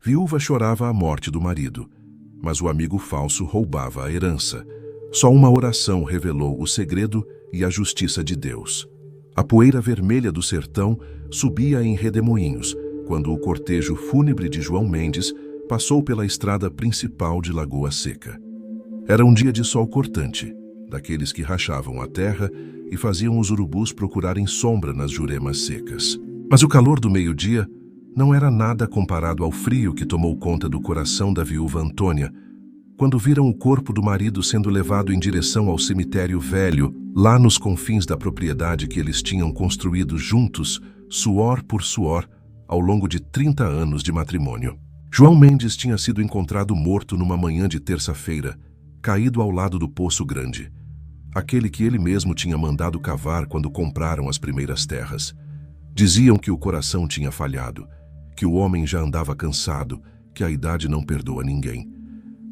Viúva chorava a morte do marido, mas o amigo falso roubava a herança. Só uma oração revelou o segredo e a justiça de Deus. A poeira vermelha do sertão subia em redemoinhos, quando o cortejo fúnebre de João Mendes passou pela estrada principal de Lagoa Seca. Era um dia de sol cortante, daqueles que rachavam a terra e faziam os urubus procurarem sombra nas juremas secas. Mas o calor do meio-dia não era nada comparado ao frio que tomou conta do coração da viúva Antônia, quando viram o corpo do marido sendo levado em direção ao cemitério velho, lá nos confins da propriedade que eles tinham construído juntos, suor por suor, ao longo de 30 anos de matrimônio. João Mendes tinha sido encontrado morto numa manhã de terça-feira, caído ao lado do Poço Grande, aquele que ele mesmo tinha mandado cavar quando compraram as primeiras terras. Diziam que o coração tinha falhado, que o homem já andava cansado, que a idade não perdoa ninguém.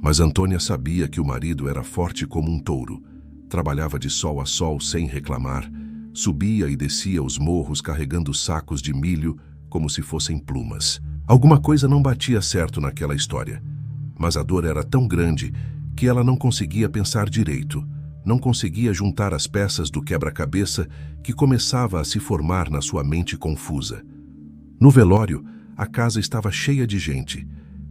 Mas Antônia sabia que o marido era forte como um touro, trabalhava de sol a sol sem reclamar, subia e descia os morros carregando sacos de milho como se fossem plumas. Alguma coisa não batia certo naquela história, mas a dor era tão grande que ela não conseguia pensar direito, não conseguia juntar as peças do quebra-cabeça que começava a se formar na sua mente confusa. No velório, a casa estava cheia de gente,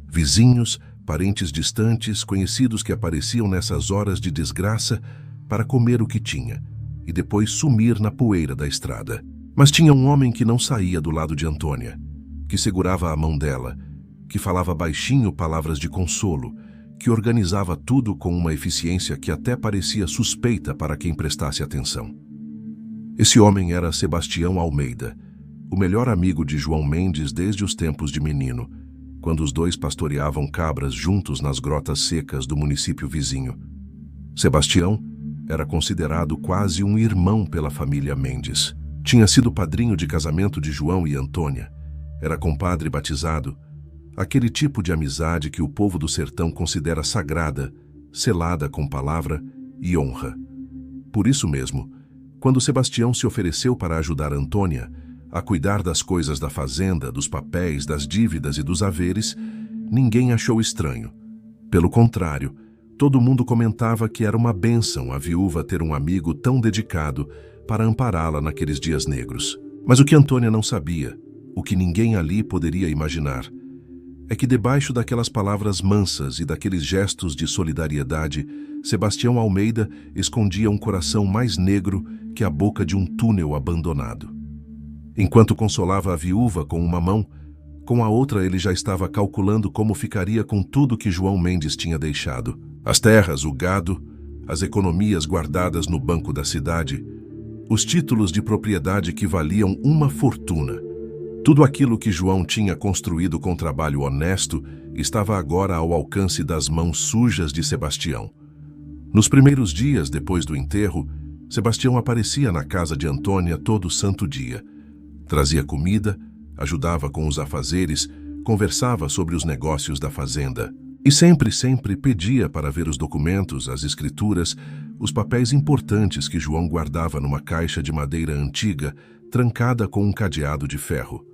vizinhos, parentes distantes, conhecidos que apareciam nessas horas de desgraça para comer o que tinha e depois sumir na poeira da estrada. Mas tinha um homem que não saía do lado de Antônia, que segurava a mão dela, que falava baixinho palavras de consolo, que organizava tudo com uma eficiência que até parecia suspeita para quem prestasse atenção. Esse homem era Sebastião Almeida, o melhor amigo de João Mendes desde os tempos de menino, quando os dois pastoreavam cabras juntos nas grotas secas do município vizinho. Sebastião era considerado quase um irmão pela família Mendes. Tinha sido padrinho de casamento de João e Antônia, era compadre batizado, aquele tipo de amizade que o povo do sertão considera sagrada, selada com palavra e honra. Por isso mesmo, quando Sebastião se ofereceu para ajudar Antônia a cuidar das coisas da fazenda, dos papéis, das dívidas e dos haveres, ninguém achou estranho. Pelo contrário, todo mundo comentava que era uma bênção a viúva ter um amigo tão dedicado para ampará-la naqueles dias negros. Mas o que Antônia não sabia, o que ninguém ali poderia imaginar, é que debaixo daquelas palavras mansas e daqueles gestos de solidariedade, Sebastião Almeida escondia um coração mais negro que a boca de um túnel abandonado. Enquanto consolava a viúva com uma mão, com a outra ele já estava calculando como ficaria com tudo que João Mendes tinha deixado. As terras, o gado, as economias guardadas no banco da cidade, os títulos de propriedade que valiam uma fortuna. Tudo aquilo que João tinha construído com trabalho honesto estava agora ao alcance das mãos sujas de Sebastião. Nos primeiros dias depois do enterro, Sebastião aparecia na casa de Antônia todo santo dia. Trazia comida, ajudava com os afazeres, conversava sobre os negócios da fazenda. E sempre pedia para ver os documentos, as escrituras, os papéis importantes que João guardava numa caixa de madeira antiga, trancada com um cadeado de ferro.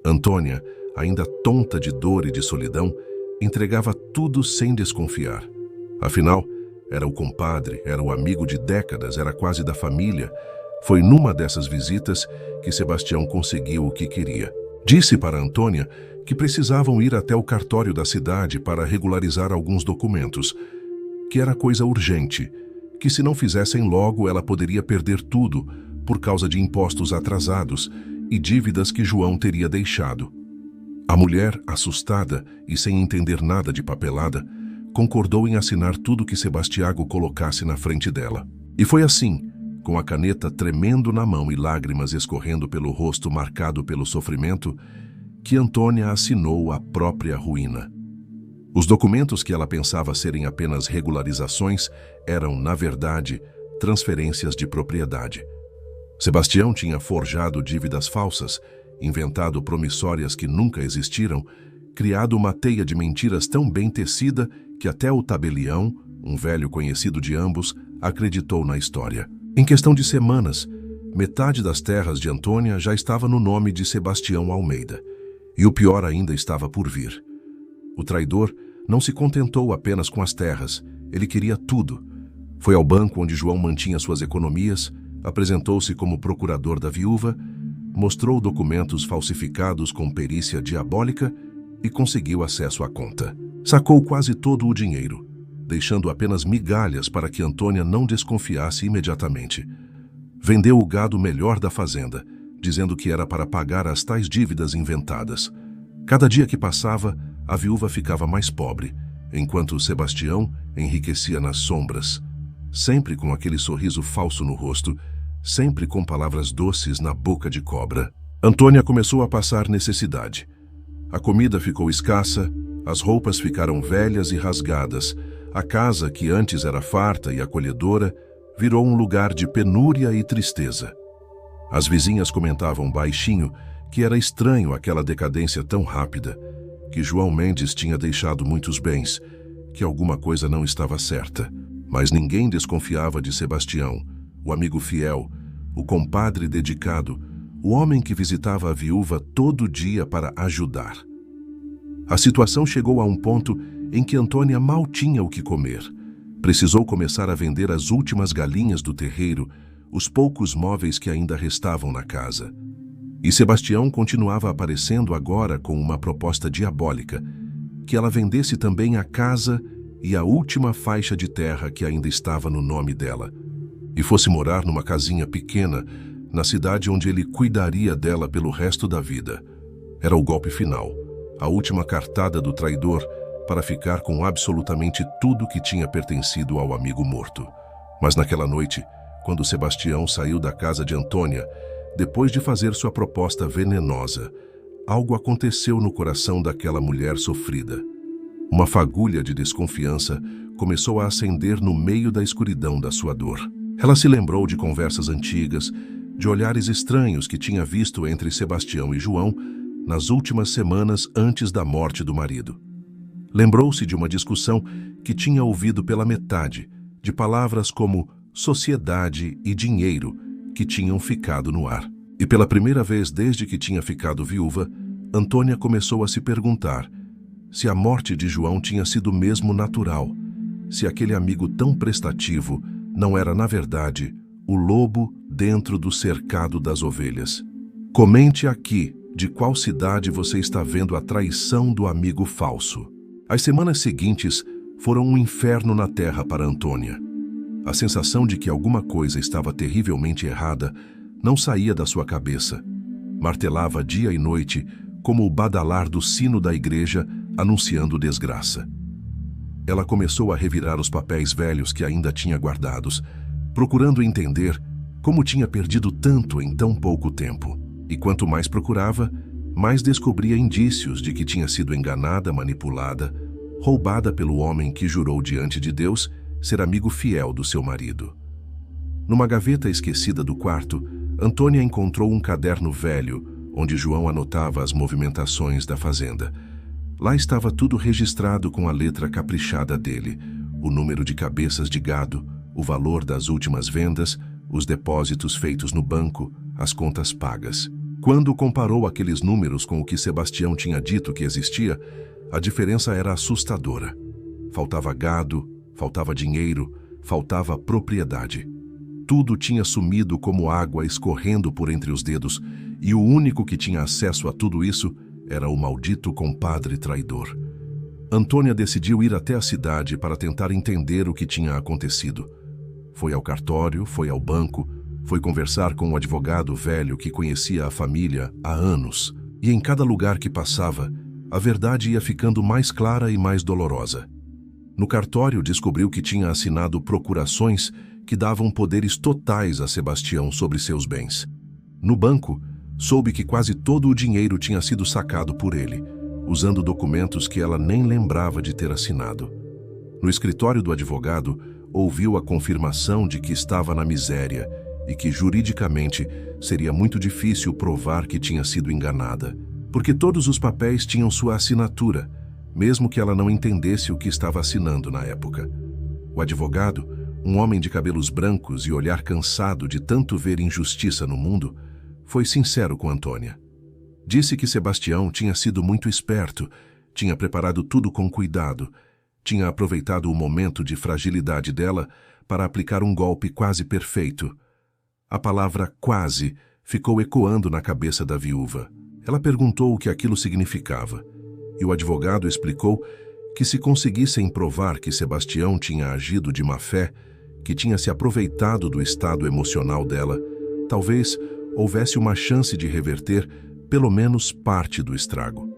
Antônia, ainda tonta de dor e de solidão, entregava tudo sem desconfiar. Afinal, era o compadre, era o amigo de décadas, era quase da família. Foi numa dessas visitas que Sebastião conseguiu o que queria. Disse para Antônia que precisavam ir até o cartório da cidade para regularizar alguns documentos, que era coisa urgente, que se não fizessem logo ela poderia perder tudo por causa de impostos atrasados e dívidas que João teria deixado. A mulher, assustada e sem entender nada de papelada, concordou em assinar tudo que Sebastiago colocasse na frente dela. E foi assim, com a caneta tremendo na mão e lágrimas escorrendo pelo rosto marcado pelo sofrimento, que Antônia assinou a própria ruína. Os documentos que ela pensava serem apenas regularizações eram, na verdade, transferências de propriedade. Sebastião tinha forjado dívidas falsas, inventado promissórias que nunca existiram, criado uma teia de mentiras tão bem tecida que até o tabelião, um velho conhecido de ambos, acreditou na história. Em questão de semanas, metade das terras de Antônia já estava no nome de Sebastião Almeida. E o pior ainda estava por vir. O traidor não se contentou apenas com as terras, ele queria tudo. Foi ao banco onde João mantinha suas economias, apresentou-se como procurador da viúva, mostrou documentos falsificados com perícia diabólica e conseguiu acesso à conta. Sacou quase todo o dinheiro, deixando apenas migalhas para que Antônia não desconfiasse imediatamente. Vendeu o gado melhor da fazenda, dizendo que era para pagar as tais dívidas inventadas. Cada dia que passava, a viúva ficava mais pobre, enquanto Sebastião enriquecia nas sombras, sempre com aquele sorriso falso no rosto, sempre com palavras doces na boca de cobra. Antônia começou a passar necessidade. A comida ficou escassa, as roupas ficaram velhas e rasgadas, a casa, que antes era farta e acolhedora, virou um lugar de penúria e tristeza. As vizinhas comentavam baixinho que era estranho aquela decadência tão rápida, que João Mendes tinha deixado muitos bens, que alguma coisa não estava certa. Mas ninguém desconfiava de Sebastião, o amigo fiel, o compadre dedicado, o homem que visitava a viúva todo dia para ajudar. A situação chegou a um ponto em que Antônia mal tinha o que comer. Precisou começar a vender as últimas galinhas do terreiro, os poucos móveis que ainda restavam na casa. E Sebastião continuava aparecendo agora com uma proposta diabólica, que ela vendesse também a casa e a última faixa de terra que ainda estava no nome dela, e fosse morar numa casinha pequena, na cidade onde ele cuidaria dela pelo resto da vida. Era o golpe final, a última cartada do traidor para ficar com absolutamente tudo que tinha pertencido ao amigo morto. Mas naquela noite, quando Sebastião saiu da casa de Antônia, depois de fazer sua proposta venenosa, algo aconteceu no coração daquela mulher sofrida. Uma fagulha de desconfiança começou a acender no meio da escuridão da sua dor. Ela se lembrou de conversas antigas, de olhares estranhos que tinha visto entre Sebastião e João nas últimas semanas antes da morte do marido. Lembrou-se de uma discussão que tinha ouvido pela metade, de palavras como sociedade e dinheiro que tinham ficado no ar. E pela primeira vez desde que tinha ficado viúva, Antônia começou a se perguntar se a morte de João tinha sido mesmo natural, se aquele amigo tão prestativo não era, na verdade, o lobo dentro do cercado das ovelhas. Comente aqui de qual cidade você está vendo a traição do amigo falso. As semanas seguintes foram um inferno na terra para Antônia. A sensação de que alguma coisa estava terrivelmente errada não saía da sua cabeça. Martelava dia e noite como o badalar do sino da igreja anunciando desgraça. Ela começou a revirar os papéis velhos que ainda tinha guardados, procurando entender como tinha perdido tanto em tão pouco tempo. E quanto mais procurava, mais descobria indícios de que tinha sido enganada, manipulada, roubada pelo homem que jurou diante de Deus ser amigo fiel do seu marido. Numa gaveta esquecida do quarto, Antônia encontrou um caderno velho, onde João anotava as movimentações da fazenda. Lá estava tudo registrado com a letra caprichada dele, o número de cabeças de gado, o valor das últimas vendas, os depósitos feitos no banco, as contas pagas. Quando comparou aqueles números com o que Sebastião tinha dito que existia, a diferença era assustadora. Faltava gado, faltava dinheiro, faltava propriedade. Tudo tinha sumido como água escorrendo por entre os dedos, e o único que tinha acesso a tudo isso era o maldito compadre traidor. Antônia decidiu ir até a cidade para tentar entender o que tinha acontecido. Foi ao cartório, foi ao banco, foi conversar com o advogado velho que conhecia a família há anos. E em cada lugar que passava, a verdade ia ficando mais clara e mais dolorosa. No cartório, descobriu que tinha assinado procurações que davam poderes totais a Sebastião sobre seus bens. No banco, soube que quase todo o dinheiro tinha sido sacado por ele, usando documentos que ela nem lembrava de ter assinado. No escritório do advogado, ouviu a confirmação de que estava na miséria e que, juridicamente, seria muito difícil provar que tinha sido enganada, porque todos os papéis tinham sua assinatura, mesmo que ela não entendesse o que estava assinando na época. O advogado, um homem de cabelos brancos e olhar cansado de tanto ver injustiça no mundo, foi sincero com Antônia. Disse que Sebastião tinha sido muito esperto, Tinha preparado tudo com cuidado. Tinha aproveitado o momento de fragilidade dela para aplicar um golpe quase perfeito. A palavra quase ficou ecoando na cabeça da viúva. Ela perguntou o que aquilo significava, e o advogado explicou que se conseguissem provar que Sebastião tinha agido de má fé, que tinha se aproveitado do estado emocional dela, talvez houvesse uma chance de reverter pelo menos parte do estrago.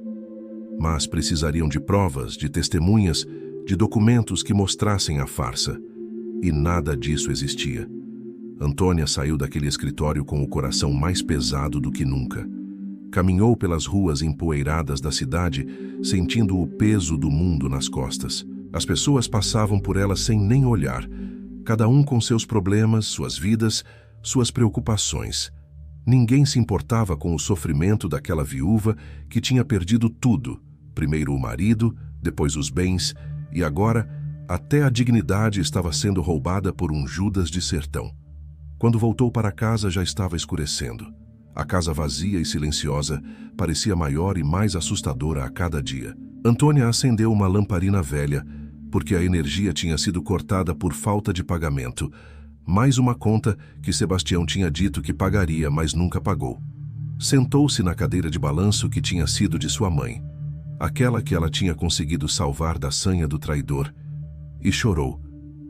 Mas precisariam de provas, de testemunhas, de documentos que mostrassem a farsa. E nada disso existia. Antônia saiu daquele escritório com o coração mais pesado do que nunca. Caminhou pelas ruas empoeiradas da cidade, sentindo o peso do mundo nas costas. As pessoas passavam por ela sem nem olhar, cada um com seus problemas, suas vidas, suas preocupações. Ninguém se importava com o sofrimento daquela viúva que tinha perdido tudo, primeiro o marido, depois os bens, e agora até a dignidade estava sendo roubada por um Judas de sertão. Quando voltou para casa já estava escurecendo. A casa vazia e silenciosa parecia maior e mais assustadora a cada dia. Antônia acendeu uma lamparina velha, porque a energia tinha sido cortada por falta de pagamento. Mais uma conta que Sebastião tinha dito que pagaria, mas nunca pagou. Sentou-se na cadeira de balanço que tinha sido de sua mãe, aquela que ela tinha conseguido salvar da sanha do traidor, e chorou.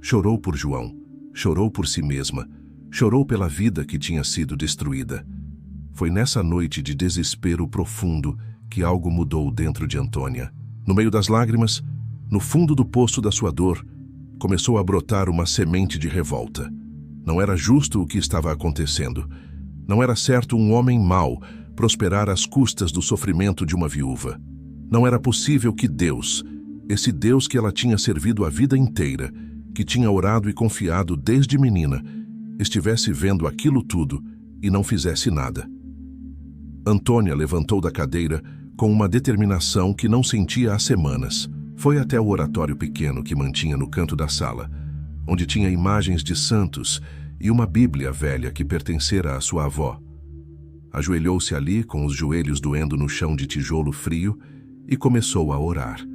Chorou por João, chorou por si mesma, chorou pela vida que tinha sido destruída. Foi nessa noite de desespero profundo que algo mudou dentro de Antônia. No meio das lágrimas, no fundo do poço da sua dor, começou a brotar uma semente de revolta. Não era justo o que estava acontecendo. Não era certo um homem mau prosperar às custas do sofrimento de uma viúva. Não era possível que Deus, esse Deus que ela tinha servido a vida inteira, que tinha orado e confiado desde menina, estivesse vendo aquilo tudo e não fizesse nada. Antônia levantou da cadeira com uma determinação que não sentia há semanas. Foi até o oratório pequeno que mantinha no canto da sala, onde tinha imagens de santos e uma Bíblia velha que pertencera à sua avó. Ajoelhou-se ali com os joelhos doendo no chão de tijolo frio e começou a orar.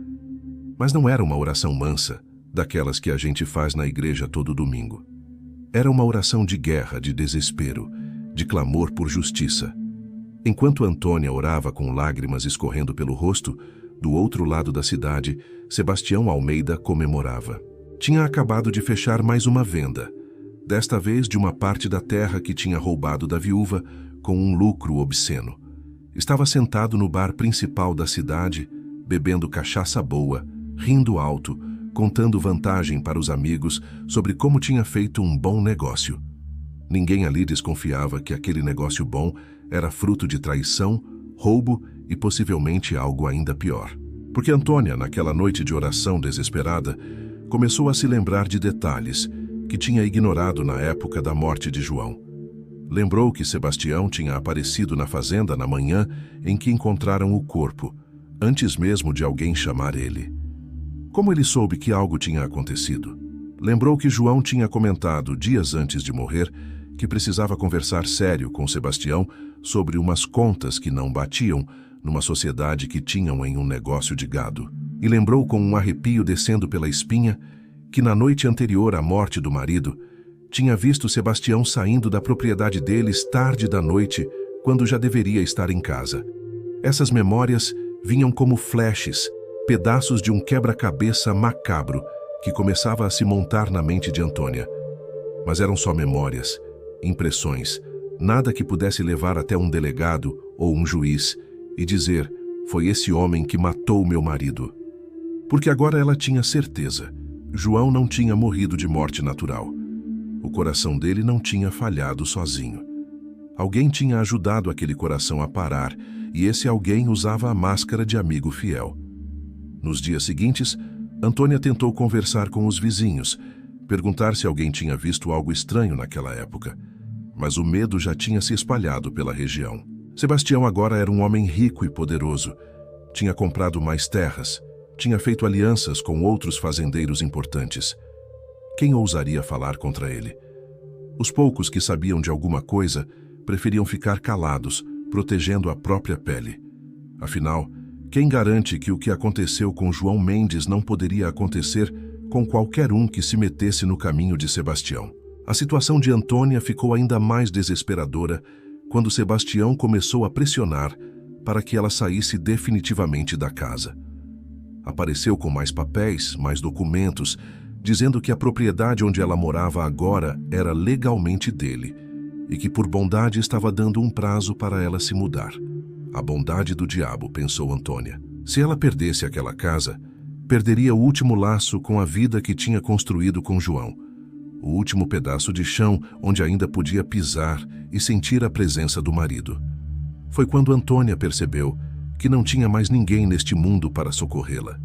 Mas não era uma oração mansa, daquelas que a gente faz na igreja todo domingo. Era uma oração de guerra, de desespero, de clamor por justiça. Enquanto Antônia orava com lágrimas escorrendo pelo rosto, do outro lado da cidade, Sebastião Almeida comemorava. Tinha acabado de fechar mais uma venda, desta vez de uma parte da terra que tinha roubado da viúva com um lucro obsceno. Estava sentado no bar principal da cidade, bebendo cachaça boa, rindo alto, contando vantagem para os amigos sobre como tinha feito um bom negócio. Ninguém ali desconfiava que aquele negócio bom era fruto de traição, roubo e possivelmente algo ainda pior. Porque Antônia, naquela noite de oração desesperada, começou a se lembrar de detalhes que tinha ignorado na época da morte de João. Lembrou que Sebastião tinha aparecido na fazenda na manhã em que encontraram o corpo, antes mesmo de alguém chamar ele. Como ele soube que algo tinha acontecido? Lembrou que João tinha comentado, dias antes de morrer, que precisava conversar sério com Sebastião sobre umas contas que não batiam numa sociedade que tinham em um negócio de gado. E lembrou com um arrepio descendo pela espinha que na noite anterior à morte do marido, tinha visto Sebastião saindo da propriedade deles tarde da noite, quando já deveria estar em casa. Essas memórias vinham como flashes, pedaços de um quebra-cabeça macabro que começava a se montar na mente de Antônia. Mas eram só memórias, impressões, nada que pudesse levar até um delegado ou um juiz e dizer: foi esse homem que matou meu marido. Porque agora ela tinha certeza. João não tinha morrido de morte natural. O coração dele não tinha falhado sozinho. Alguém tinha ajudado aquele coração a parar, e esse alguém usava a máscara de amigo fiel. Nos dias seguintes, Antônia tentou conversar com os vizinhos, perguntar se alguém tinha visto algo estranho naquela época. Mas o medo já tinha se espalhado pela região. Sebastião agora era um homem rico e poderoso. Tinha comprado mais terras, tinha feito alianças com outros fazendeiros importantes. Quem ousaria falar contra ele? Os poucos que sabiam de alguma coisa preferiam ficar calados, protegendo a própria pele. Afinal, Quem garante que o que aconteceu com João Mendes não poderia acontecer com qualquer um que se metesse no caminho de Sebastião? A situação de Antônia ficou ainda mais desesperadora quando Sebastião começou a pressionar para que ela saísse definitivamente da casa. Apareceu com mais papéis, mais documentos, dizendo que a propriedade onde ela morava agora era legalmente dele e que por bondade estava dando um prazo para ela se mudar. A bondade do diabo, pensou Antônia. Se ela perdesse aquela casa, perderia o último laço com a vida que tinha construído com João, o último pedaço de chão onde ainda podia pisar e sentir a presença do marido. Foi quando Antônia percebeu que não tinha mais ninguém neste mundo para socorrê-la.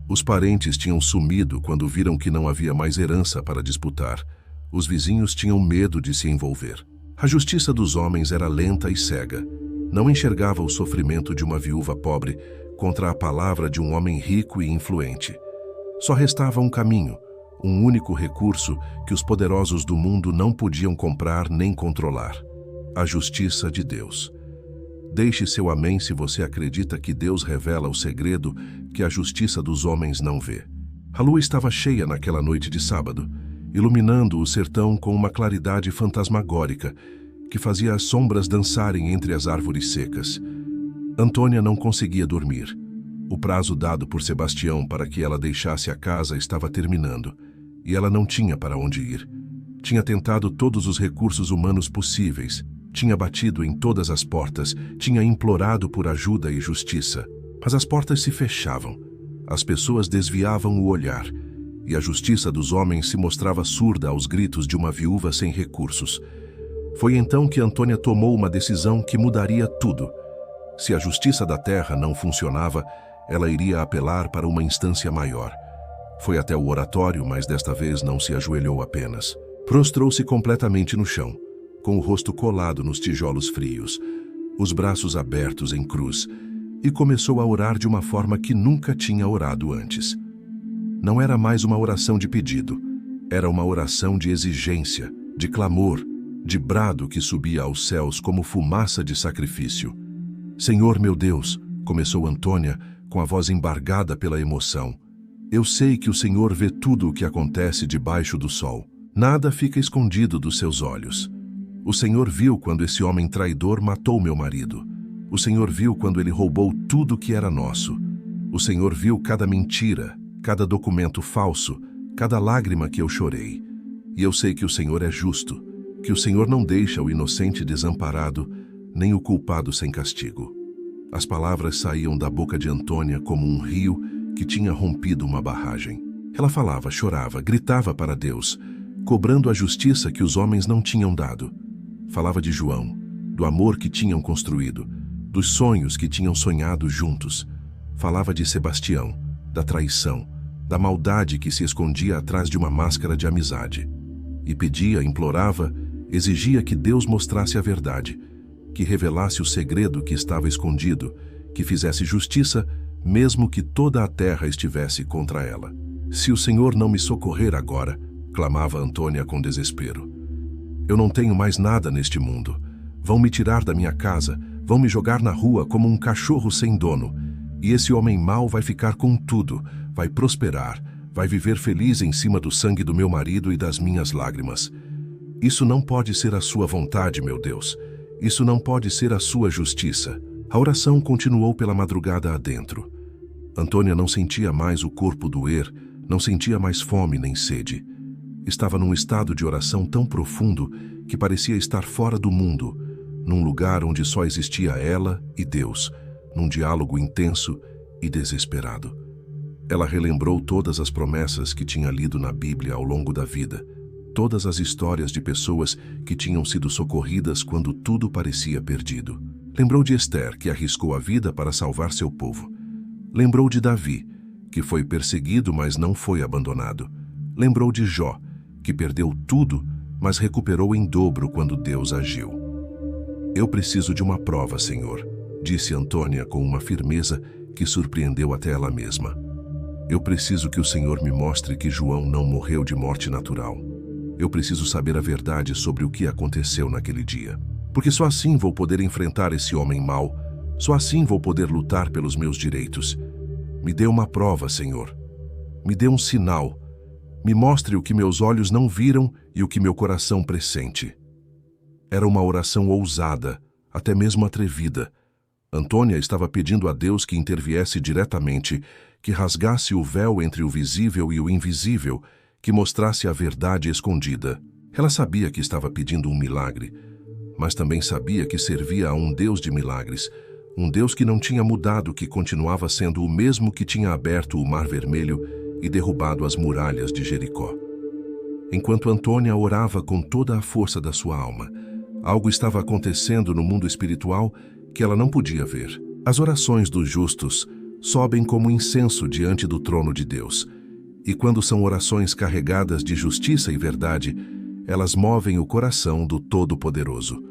Os parentes tinham sumido quando viram que não havia mais herança para disputar. Os vizinhos tinham medo de se envolver. A justiça dos homens era lenta e cega. Não enxergava o sofrimento de uma viúva pobre contra a palavra de um homem rico e influente. Só restava um caminho, um único recurso que os poderosos do mundo não podiam comprar nem controlar: a justiça de Deus. Deixe seu amém se você acredita que Deus revela o segredo que a justiça dos homens não vê. A lua estava cheia naquela noite de sábado, iluminando o sertão com uma claridade fantasmagórica que fazia as sombras dançarem entre as árvores secas. Antônia não conseguia dormir. O prazo dado por Sebastião para que ela deixasse a casa estava terminando, e ela não tinha para onde ir. Tinha tentado todos os recursos humanos possíveis, tinha batido em todas as portas, tinha implorado por ajuda e justiça. Mas as portas se fechavam, as pessoas desviavam o olhar, e a justiça dos homens se mostrava surda aos gritos de uma viúva sem recursos. Foi então que Antônia tomou uma decisão que mudaria tudo. Se a justiça da terra não funcionava, ela iria apelar para uma instância maior. Foi até o oratório, mas desta vez não se ajoelhou apenas. Prostrou-se completamente no chão, com o rosto colado nos tijolos frios, os braços abertos em cruz, e começou a orar de uma forma que nunca tinha orado antes. Não era mais uma oração de pedido, era uma oração de exigência, de clamor, de brado que subia aos céus como fumaça de sacrifício. Senhor meu Deus, começou Antônia, com a voz embargada pela emoção, eu sei que o Senhor vê tudo o que acontece debaixo do sol. Nada fica escondido dos seus olhos. O Senhor viu quando esse homem traidor matou meu marido. O Senhor viu quando ele roubou tudo que era nosso. O Senhor viu cada mentira, cada documento falso, cada lágrima que eu chorei. E eu sei que o Senhor é justo, que o Senhor não deixa o inocente desamparado, nem o culpado sem castigo. As palavras saíam da boca de Antônia como um rio que tinha rompido uma barragem. Ela falava, chorava, gritava para Deus, cobrando a justiça que os homens não tinham dado. Falava de João, do amor que tinham construído, dos sonhos que tinham sonhado juntos. Falava de Sebastião, da traição, da maldade que se escondia atrás de uma máscara de amizade. E pedia, implorava, exigia que Deus mostrasse a verdade, que revelasse o segredo que estava escondido, que fizesse justiça, mesmo que toda a terra estivesse contra ela. Se o Senhor não me socorrer agora, clamava Antônia com desespero. Eu não tenho mais nada neste mundo. Vão me tirar da minha casa, vão me jogar na rua como um cachorro sem dono. E esse homem mau vai ficar com tudo, vai prosperar, vai viver feliz em cima do sangue do meu marido e das minhas lágrimas. Isso não pode ser a sua vontade, meu Deus. Isso não pode ser a sua justiça. A oração continuou pela madrugada adentro. Antônia não sentia mais o corpo doer, não sentia mais fome nem sede. Estava num estado de oração tão profundo que parecia estar fora do mundo, num lugar onde só existia ela e Deus, num diálogo intenso e desesperado. Ela relembrou todas as promessas que tinha lido na Bíblia ao longo da vida, todas as histórias de pessoas que tinham sido socorridas quando tudo parecia perdido. Lembrou de Esther, que arriscou a vida para salvar seu povo. Lembrou de Davi, que foi perseguido, mas não foi abandonado. Lembrou de Jó, que perdeu tudo, mas recuperou em dobro quando Deus agiu. Eu preciso de uma prova, Senhor, disse Antônia com uma firmeza que surpreendeu até ela mesma. Eu preciso que o Senhor me mostre que João não morreu de morte natural. Eu preciso saber a verdade sobre o que aconteceu naquele dia. Porque só assim vou poder enfrentar esse homem mau, Só assim vou poder lutar pelos meus direitos. Me dê uma prova, Senhor. Me dê um sinal. Me mostre o que meus olhos não viram e o que meu coração pressente. Era uma oração ousada, até mesmo atrevida. Antônia estava pedindo a Deus que interviesse diretamente, que rasgasse o véu entre o visível e o invisível, que mostrasse a verdade escondida. Ela sabia que estava pedindo um milagre, mas também sabia que servia a um Deus de milagres, um Deus que não tinha mudado, que continuava sendo o mesmo que tinha aberto o Mar Vermelho e derrubado as muralhas de Jericó. Enquanto Antônia orava com toda a força da sua alma, algo estava acontecendo no mundo espiritual que ela não podia ver. As orações dos justos sobem como incenso diante do trono de Deus, e quando são orações carregadas de justiça e verdade, elas movem o coração do Todo-Poderoso.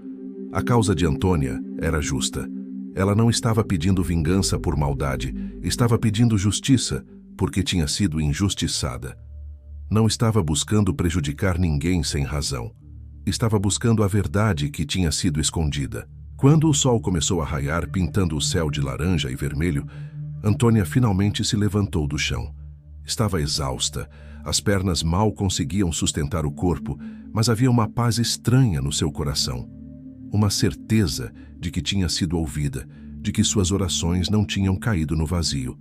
A causa de Antônia era justa. Ela não estava pedindo vingança por maldade, estava pedindo justiça porque tinha sido injustiçada. Não estava buscando prejudicar ninguém sem razão. Estava buscando a verdade que tinha sido escondida. Quando o sol começou a raiar, pintando o céu de laranja e vermelho, Antônia finalmente se levantou do chão. Estava exausta, as pernas mal conseguiam sustentar o corpo, mas havia uma paz estranha no seu coração. Uma certeza de que tinha sido ouvida, de que suas orações não tinham caído no vazio.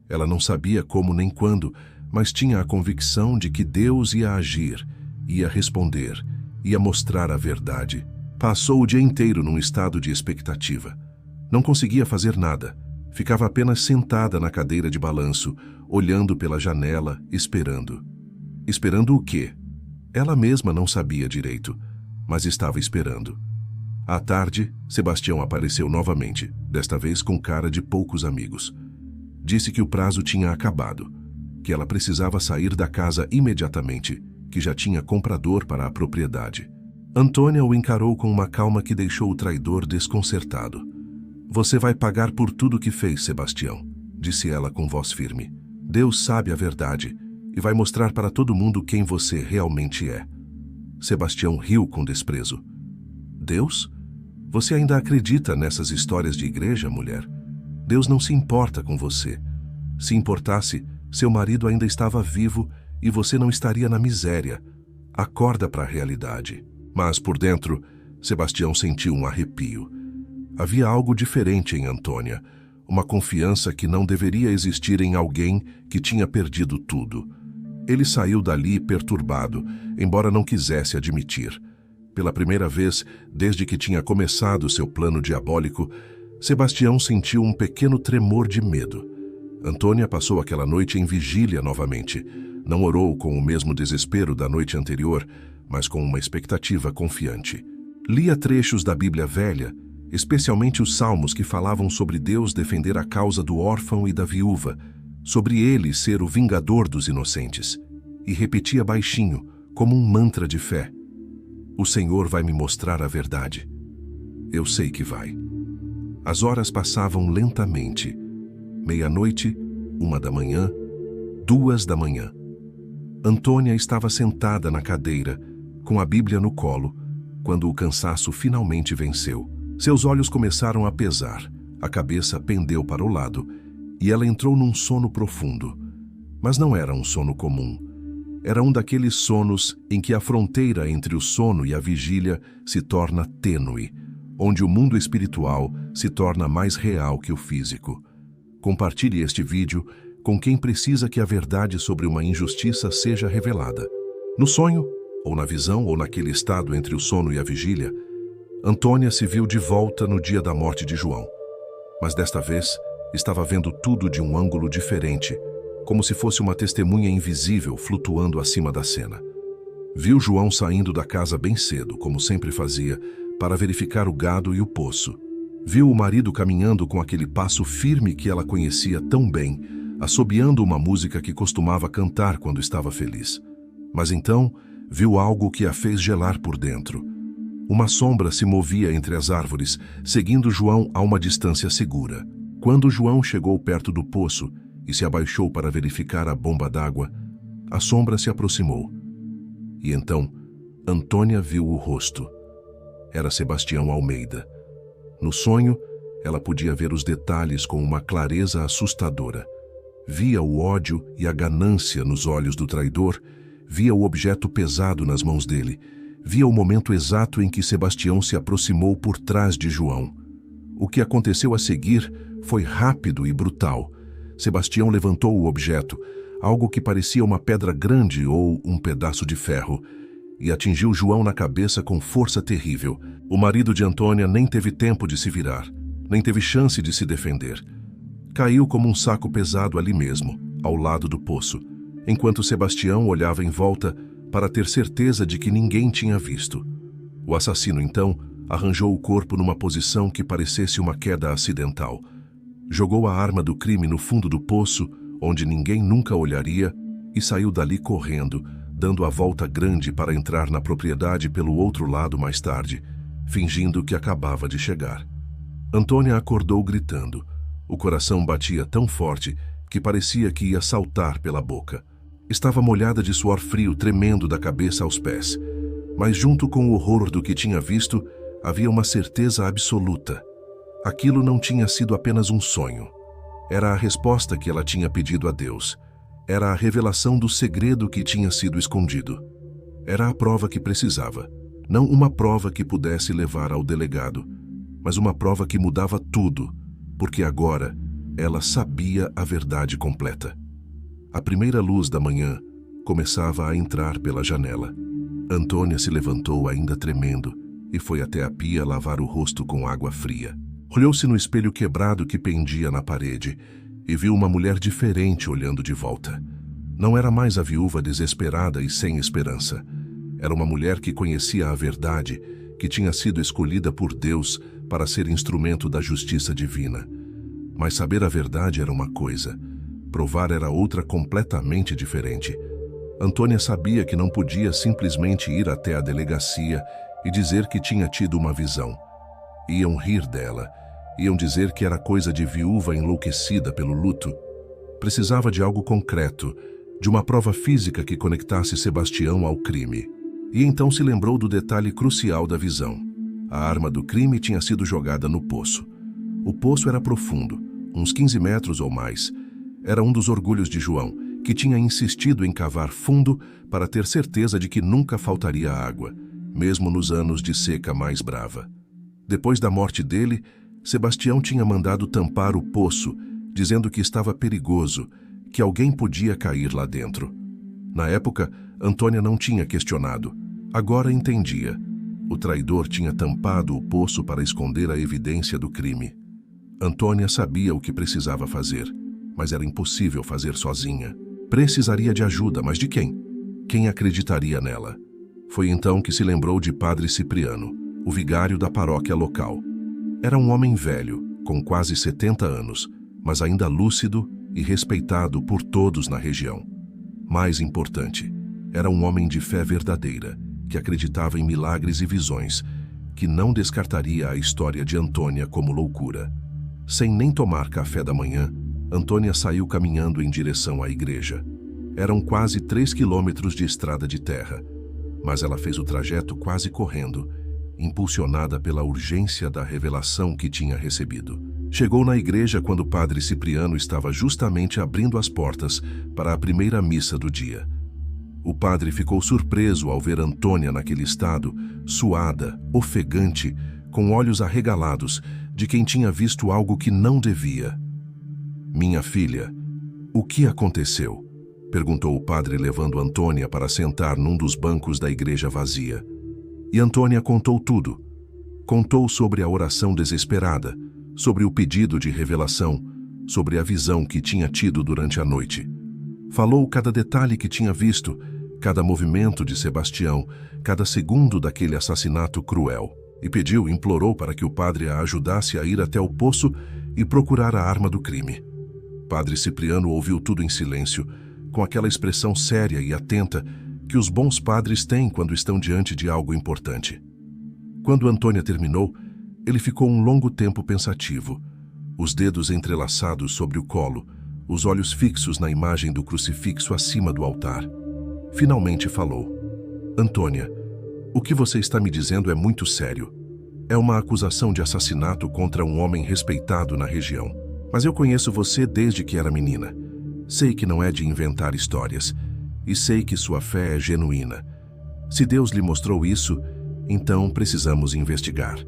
Ela não sabia como nem quando, mas tinha a convicção de que Deus ia agir, ia responder, ia mostrar a verdade. Passou o dia inteiro num estado de expectativa. Não conseguia fazer nada. Ficava apenas sentada na cadeira de balanço, olhando pela janela, esperando. Esperando o quê? Ela mesma não sabia direito, mas estava esperando. À tarde, Sebastião apareceu novamente, desta vez com cara de poucos amigos. Disse que o prazo tinha acabado, que ela precisava sair da casa imediatamente, que já tinha comprador para a propriedade. Antônia o encarou com uma calma que deixou o traidor desconcertado. "Você vai pagar por tudo que fez, Sebastião", disse ela com voz firme. "Deus sabe a verdade e vai mostrar para todo mundo quem você realmente é." Sebastião riu com desprezo. "Deus? Você ainda acredita nessas histórias de igreja, mulher? Deus não se importa com você. Se importasse, seu marido ainda estava vivo e você não estaria na miséria. Acorda para a realidade." Mas por dentro, Sebastião sentiu um arrepio. Havia algo diferente em Antônia, uma confiança que não deveria existir em alguém que tinha perdido tudo. Ele saiu dali perturbado, embora não quisesse admitir. Pela primeira vez, desde que tinha começado seu plano diabólico, Sebastião sentiu um pequeno tremor de medo. Antônia passou aquela noite em vigília novamente. Não orou com o mesmo desespero da noite anterior, mas com uma expectativa confiante. Lia trechos da Bíblia Velha, especialmente os salmos que falavam sobre Deus defender a causa do órfão e da viúva, sobre ele ser o vingador dos inocentes, e repetia baixinho, como um mantra de fé: "O Senhor vai me mostrar a verdade. Eu sei que vai." As horas passavam lentamente. Meia-noite, 1 da manhã, 2 da manhã. Antônia estava sentada na cadeira, com a Bíblia no colo, quando o cansaço finalmente venceu. Seus olhos começaram a pesar, a cabeça pendeu para o lado, e ela entrou num sono profundo. Mas não era um sono comum. Era um daqueles sonos em que a fronteira entre o sono e a vigília se torna tênue, onde o mundo espiritual se torna mais real que o físico. Compartilhe este vídeo com quem precisa que a verdade sobre uma injustiça seja revelada. No sonho, ou na visão, ou naquele estado entre o sono e a vigília, Antônia se viu de volta no dia da morte de João. Mas desta vez, estava vendo tudo de um ângulo diferente, como se fosse uma testemunha invisível flutuando acima da cena. Viu João saindo da casa bem cedo, como sempre fazia, para verificar o gado e o poço. Viu o marido caminhando com aquele passo firme que ela conhecia tão bem, assobiando uma música que costumava cantar quando estava feliz. Mas então, viu algo que a fez gelar por dentro. Uma sombra se movia entre as árvores, seguindo João a uma distância segura. Quando João chegou perto do poço e se abaixou para verificar a bomba d'água, a sombra se aproximou. E então, Antônia viu o rosto. Era Sebastião Almeida. No sonho, Ela podia ver os detalhes com uma clareza assustadora. Via o ódio e a ganância nos olhos do traidor, via o objeto pesado nas mãos dele, via o momento exato em que Sebastião se aproximou por trás de João. O que aconteceu a seguir foi rápido e brutal. Sebastião levantou o objeto, algo que parecia uma pedra grande ou um pedaço de ferro, e atingiu João na cabeça com força terrível. O marido de Antônia nem teve tempo de se virar, nem teve chance de se defender. Caiu como um saco pesado ali mesmo, ao lado do poço, enquanto Sebastião olhava em volta para ter certeza de que ninguém tinha visto. O assassino, então, arranjou o corpo numa posição que parecesse uma queda acidental. Jogou a arma do crime no fundo do poço, onde ninguém nunca olharia, e saiu dali correndo, dando a volta grande para entrar na propriedade pelo outro lado mais tarde, fingindo que acabava de chegar. Antônia acordou gritando. O coração batia tão forte que parecia que ia saltar pela boca. Estava molhada de suor frio tremendo da cabeça aos pés. Mas junto com o horror do que tinha visto, havia uma certeza absoluta. Aquilo não tinha sido apenas um sonho. Era a resposta que ela tinha pedido a Deus. Era a revelação do segredo que tinha sido escondido. Era a prova que precisava. Não uma prova que pudesse levar ao delegado, mas uma prova que mudava tudo, porque agora ela sabia a verdade completa. A primeira luz da manhã começava a entrar pela janela. Antônia se levantou ainda tremendo e foi até a pia lavar o rosto com água fria. Olhou-se no espelho quebrado que pendia na parede e viu uma mulher diferente olhando de volta. Não era mais a viúva desesperada e sem esperança. Era uma mulher que conhecia a verdade, que tinha sido escolhida por Deus para ser instrumento da justiça divina. Mas saber a verdade era uma coisa, provar era outra completamente diferente. Antônia sabia que não podia simplesmente ir até a delegacia e dizer que tinha tido uma visão. Iam rir dela, iam dizer que era coisa de viúva enlouquecida pelo luto. Precisava de algo concreto, de uma prova física que conectasse Sebastião ao crime. E então se lembrou do detalhe crucial da visão. A arma do crime tinha sido jogada no poço. O poço era profundo, uns 15 metros ou mais. Era um dos orgulhos de João, que tinha insistido em cavar fundo para ter certeza de que nunca faltaria água, mesmo nos anos de seca mais brava. Depois da morte dele, Sebastião tinha mandado tampar o poço, dizendo que estava perigoso, que alguém podia cair lá dentro. Na época, Antônia não tinha questionado. Agora entendia. O traidor tinha tampado o poço para esconder a evidência do crime. Antônia sabia o que precisava fazer, mas era impossível fazer sozinha. Precisaria de ajuda, mas de quem? Quem acreditaria nela? Foi então que se lembrou de Padre Cipriano, o vigário da paróquia local. Era um homem velho, com quase 70 anos, mas ainda lúcido e respeitado por todos na região. Mais importante, era um homem de fé verdadeira, que acreditava em milagres e visões, que não descartaria a história de Antônia como loucura. Sem nem tomar café da manhã, Antônia saiu caminhando em direção à igreja. Eram quase 3 quilômetros de estrada de terra, mas ela fez o trajeto quase correndo, impulsionada pela urgência da revelação que tinha recebido. Chegou na igreja quando o padre Cipriano estava justamente abrindo as portas para a primeira missa do dia. O padre ficou surpreso ao ver Antônia naquele estado, suada, ofegante, com olhos arregalados, de quem tinha visto algo que não devia. "Minha filha, o que aconteceu?" perguntou o padre, levando Antônia para sentar num dos bancos da igreja vazia. E Antônia contou tudo. Contou sobre a oração desesperada, sobre o pedido de revelação, sobre a visão que tinha tido durante a noite. Falou cada detalhe que tinha visto, cada movimento de Sebastião, cada segundo daquele assassinato cruel. E pediu, implorou para que o padre a ajudasse a ir até o poço e procurar a arma do crime. Padre Cipriano ouviu tudo em silêncio, com aquela expressão séria e atenta que os bons padres têm quando estão diante de algo importante. Quando Antônia terminou, ele ficou um longo tempo pensativo, os dedos entrelaçados sobre o colo, os olhos fixos na imagem do crucifixo acima do altar. Finalmente falou: "Antônia, o que você está me dizendo é muito sério. É uma acusação de assassinato contra um homem respeitado na região. Mas eu conheço você desde que era menina. Sei que não é de inventar histórias. E sei que sua fé é genuína. Se Deus lhe mostrou isso, então precisamos investigar.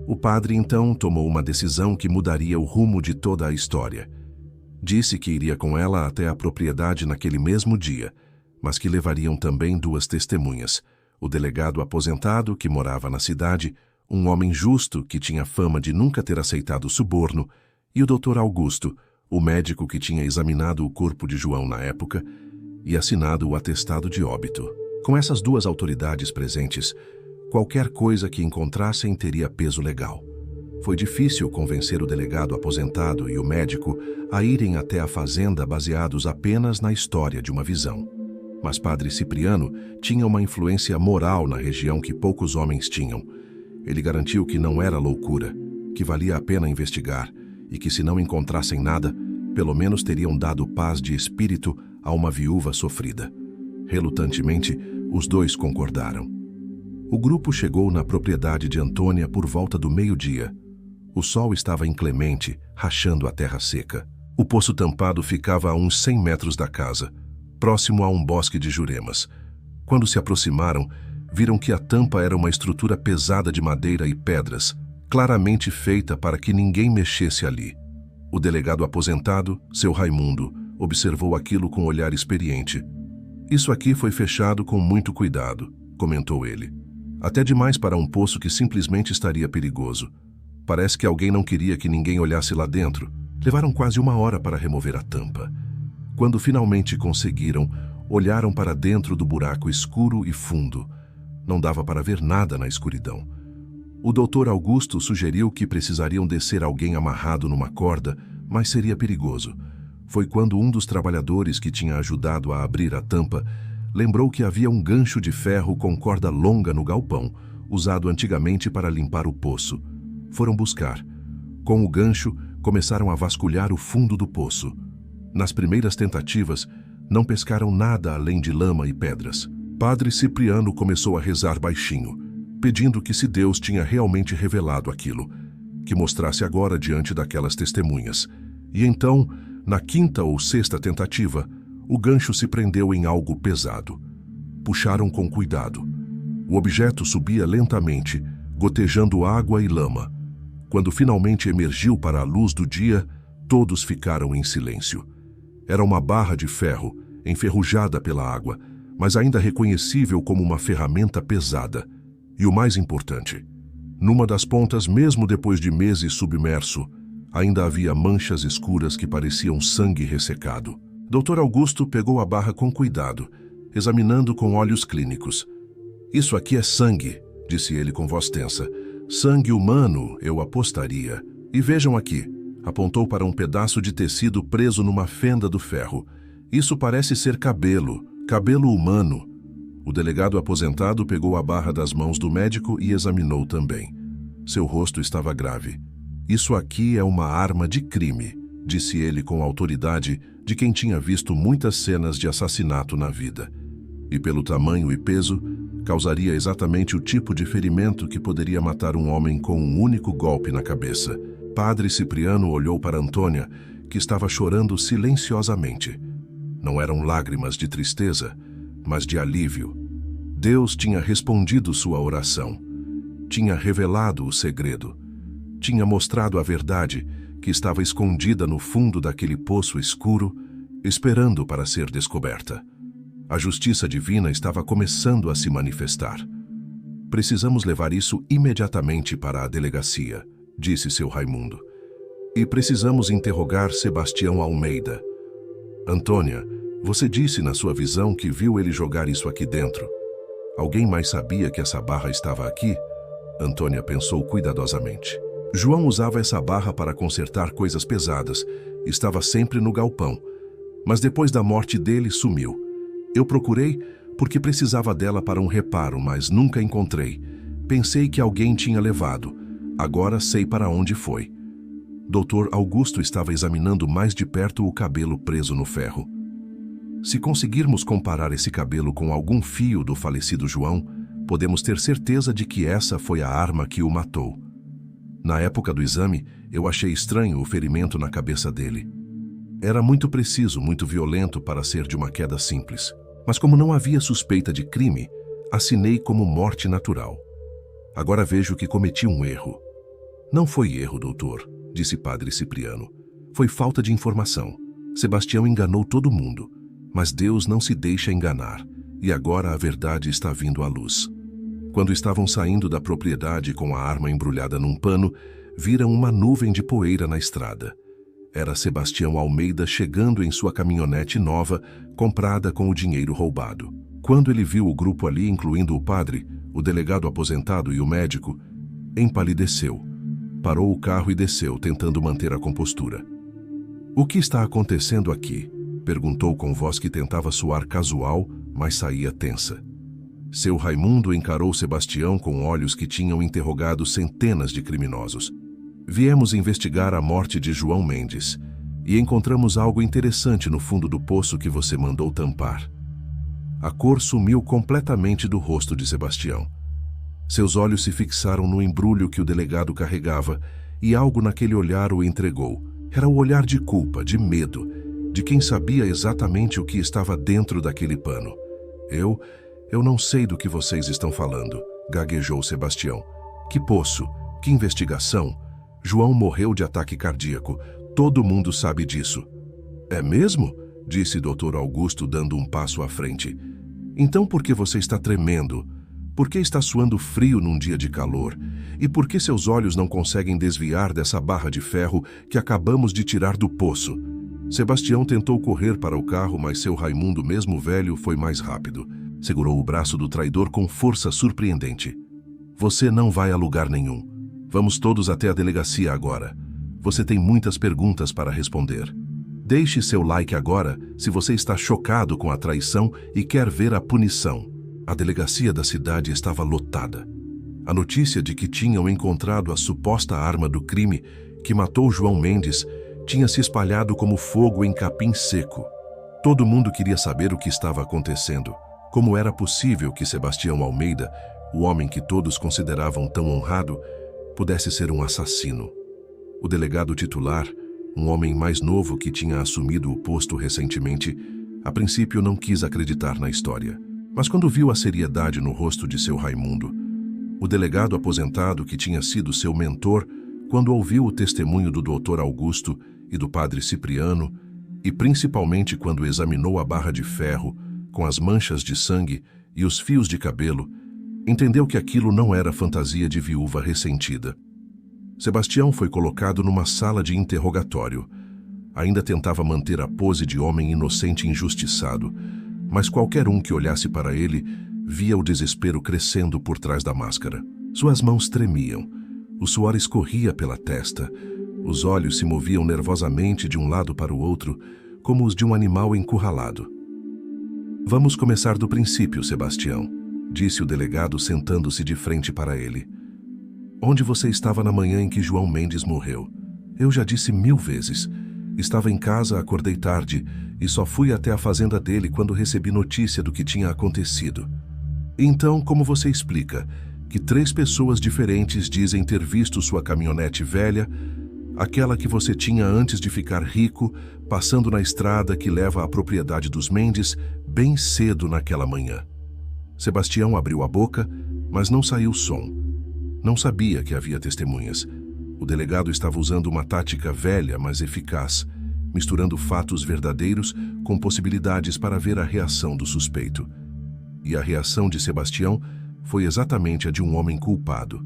O padre então tomou uma decisão que mudaria o rumo de toda a história. Disse que iria com ela até a propriedade naquele mesmo dia, mas que levariam também 2 testemunhas: o delegado aposentado que morava na cidade, um homem justo que tinha fama de nunca ter aceitado suborno, e o Dr. Augusto, o médico que tinha examinado o corpo de João na época e assinado o atestado de óbito. Com essas 2 autoridades presentes, qualquer coisa que encontrassem teria peso legal. Foi difícil convencer o delegado aposentado e o médico a irem até a fazenda baseados apenas na história de uma visão. Mas Padre Cipriano tinha uma influência moral na região que poucos homens tinham. Ele garantiu que não era loucura, que valia a pena investigar e que, se não encontrassem nada, pelo menos teriam dado paz de espírito a uma viúva sofrida. Relutantemente, os 2 concordaram. O grupo chegou na propriedade de Antônia por volta do meio-dia. O sol estava inclemente, rachando a terra seca. O poço tampado ficava a uns 100 metros da casa, próximo a um bosque de juremas. Quando se aproximaram, viram que a tampa era uma estrutura pesada de madeira e pedras, claramente feita para que ninguém mexesse ali. O delegado aposentado, seu Raimundo, observou aquilo com um olhar experiente. "Isso aqui foi fechado com muito cuidado", comentou ele. "Até demais para um poço que simplesmente estaria perigoso. Parece que alguém não queria que ninguém olhasse lá dentro. Levaram quase 1 hora para remover a tampa. Quando finalmente conseguiram, olharam para dentro do buraco escuro e fundo. Não dava para ver nada na escuridão. O Dr. Augusto sugeriu que precisariam descer alguém amarrado numa corda, mas seria perigoso. Foi quando um dos trabalhadores que tinha ajudado a abrir a tampa lembrou que havia um gancho de ferro com corda longa no galpão, usado antigamente para limpar o poço. Foram buscar. Com o gancho, começaram a vasculhar o fundo do poço. Nas primeiras tentativas, não pescaram nada além de lama e pedras. Padre Cipriano começou a rezar baixinho, pedindo que, se Deus tinha realmente revelado aquilo, que mostrasse agora diante daquelas testemunhas. E então, na 5ª ou 6ª tentativa, o gancho se prendeu em algo pesado. Puxaram com cuidado. O objeto subia lentamente, gotejando água e lama. Quando finalmente emergiu para a luz do dia, todos ficaram em silêncio. Era uma barra de ferro, enferrujada pela água, mas ainda reconhecível como uma ferramenta pesada. E o mais importante, numa das pontas, mesmo depois de meses submerso, ainda havia manchas escuras que pareciam sangue ressecado. Dr. Augusto pegou a barra com cuidado, examinando com olhos clínicos. "Isso aqui é sangue", disse ele com voz tensa. "Sangue humano, eu apostaria. E vejam aqui", apontou para um pedaço de tecido preso numa fenda do ferro. "Isso parece ser cabelo humano." O delegado aposentado pegou a barra das mãos do médico e examinou também. Seu rosto estava grave. "Isso aqui é uma arma de crime", disse ele com autoridade de quem tinha visto muitas cenas de assassinato na vida. E pelo tamanho e peso, causaria exatamente o tipo de ferimento que poderia matar um homem com um único golpe na cabeça. Padre Cipriano olhou para Antônia, que estava chorando silenciosamente. Não eram lágrimas de tristeza, mas de alívio. Deus tinha respondido sua oração. Tinha revelado o segredo. Tinha mostrado a verdade que estava escondida no fundo daquele poço escuro, esperando para ser descoberta. A justiça divina estava começando a se manifestar. "Precisamos levar isso imediatamente para a delegacia", disse seu Raimundo. "E precisamos interrogar Sebastião Almeida." "Antônia, você disse na sua visão que viu ele jogar isso aqui dentro. Alguém mais sabia que essa barra estava aqui?" Antônia pensou cuidadosamente. "João usava essa barra para consertar coisas pesadas. Estava sempre no galpão. Mas depois da morte dele, sumiu. Eu procurei porque precisava dela para um reparo, mas nunca encontrei. Pensei que alguém tinha levado. Agora sei para onde foi." Dr. Augusto estava examinando mais de perto o cabelo preso no ferro. "Se conseguirmos comparar esse cabelo com algum fio do falecido João, podemos ter certeza de que essa foi a arma que o matou. Na época do exame, eu achei estranho o ferimento na cabeça dele. Era muito preciso, muito violento para ser de uma queda simples. Mas como não havia suspeita de crime, assinei como morte natural. Agora vejo que cometi um erro. Não foi erro, doutor, disse Padre Cipriano. Foi falta de informação. Sebastião enganou todo mundo, mas Deus não se deixa enganar, e agora a verdade está vindo à luz. Quando estavam saindo da propriedade com a arma embrulhada num pano, viram uma nuvem de poeira na estrada. Era Sebastião Almeida chegando em sua caminhonete nova, comprada com o dinheiro roubado. Quando ele viu o grupo ali, incluindo o padre, o delegado aposentado e o médico, empalideceu. Parou o carro e desceu, tentando manter a compostura. "O que está acontecendo aqui?" perguntou com voz que tentava soar casual, mas saía tensa. Seu Raimundo encarou Sebastião com olhos que tinham interrogado centenas de criminosos. "Viemos investigar a morte de João Mendes e encontramos algo interessante no fundo do poço que você mandou tampar." A cor sumiu completamente do rosto de Sebastião. Seus olhos se fixaram no embrulho que o delegado carregava e algo naquele olhar o entregou. Era o olhar de culpa, de medo, de quem sabia exatamente o que estava dentro daquele pano. Eu não sei do que vocês estão falando", gaguejou Sebastião. "Que poço? Que investigação? João morreu de ataque cardíaco. Todo mundo sabe disso." "É mesmo?" disse Dr. Augusto, dando um passo à frente. "Então por que você está tremendo? Por que está suando frio num dia de calor? E por que seus olhos não conseguem desviar dessa barra de ferro que acabamos de tirar do poço?" Sebastião tentou correr para o carro, mas seu Raimundo, mesmo velho, foi mais rápido. Segurou o braço do traidor com força surpreendente. "Você não vai a lugar nenhum. Vamos todos até a delegacia agora. Você tem muitas perguntas para responder. Deixe seu like agora se você está chocado com a traição e quer ver a punição." A delegacia da cidade estava lotada. A notícia de que tinham encontrado a suposta arma do crime que matou João Mendes tinha se espalhado como fogo em capim seco. Todo mundo queria saber o que estava acontecendo. Como era possível que Sebastião Almeida, o homem que todos consideravam tão honrado, pudesse ser um assassino? O delegado titular, um homem mais novo que tinha assumido o posto recentemente, a princípio não quis acreditar na história. Mas quando viu a seriedade no rosto de seu Raimundo, o delegado aposentado que tinha sido seu mentor, quando ouviu o testemunho do Dr. Augusto e do Padre Cipriano, e principalmente quando examinou a barra de ferro, com as manchas de sangue e os fios de cabelo, entendeu que aquilo não era fantasia de viúva ressentida. Sebastião foi colocado numa sala de interrogatório. Ainda tentava manter a pose de homem inocente e injustiçado, mas qualquer um que olhasse para ele via o desespero crescendo por trás da máscara. Suas mãos tremiam, o suor escorria pela testa, os olhos se moviam nervosamente de um lado para o outro, como os de um animal encurralado. "Vamos começar do princípio, Sebastião", disse o delegado sentando-se de frente para ele. "Onde você estava na manhã em que João Mendes morreu?" "Eu já disse 1000 vezes. Estava em casa, acordei tarde e só fui até a fazenda dele quando recebi notícia do que tinha acontecido." "Então, como você explica que 3 pessoas diferentes dizem ter visto sua caminhonete velha, aquela que você tinha antes de ficar rico, passando na estrada que leva à propriedade dos Mendes, bem cedo naquela manhã?" Sebastião abriu a boca, mas não saiu som. Não sabia que havia testemunhas. O delegado estava usando uma tática velha, mas eficaz, misturando fatos verdadeiros com possibilidades para ver a reação do suspeito. E a reação de Sebastião foi exatamente a de um homem culpado.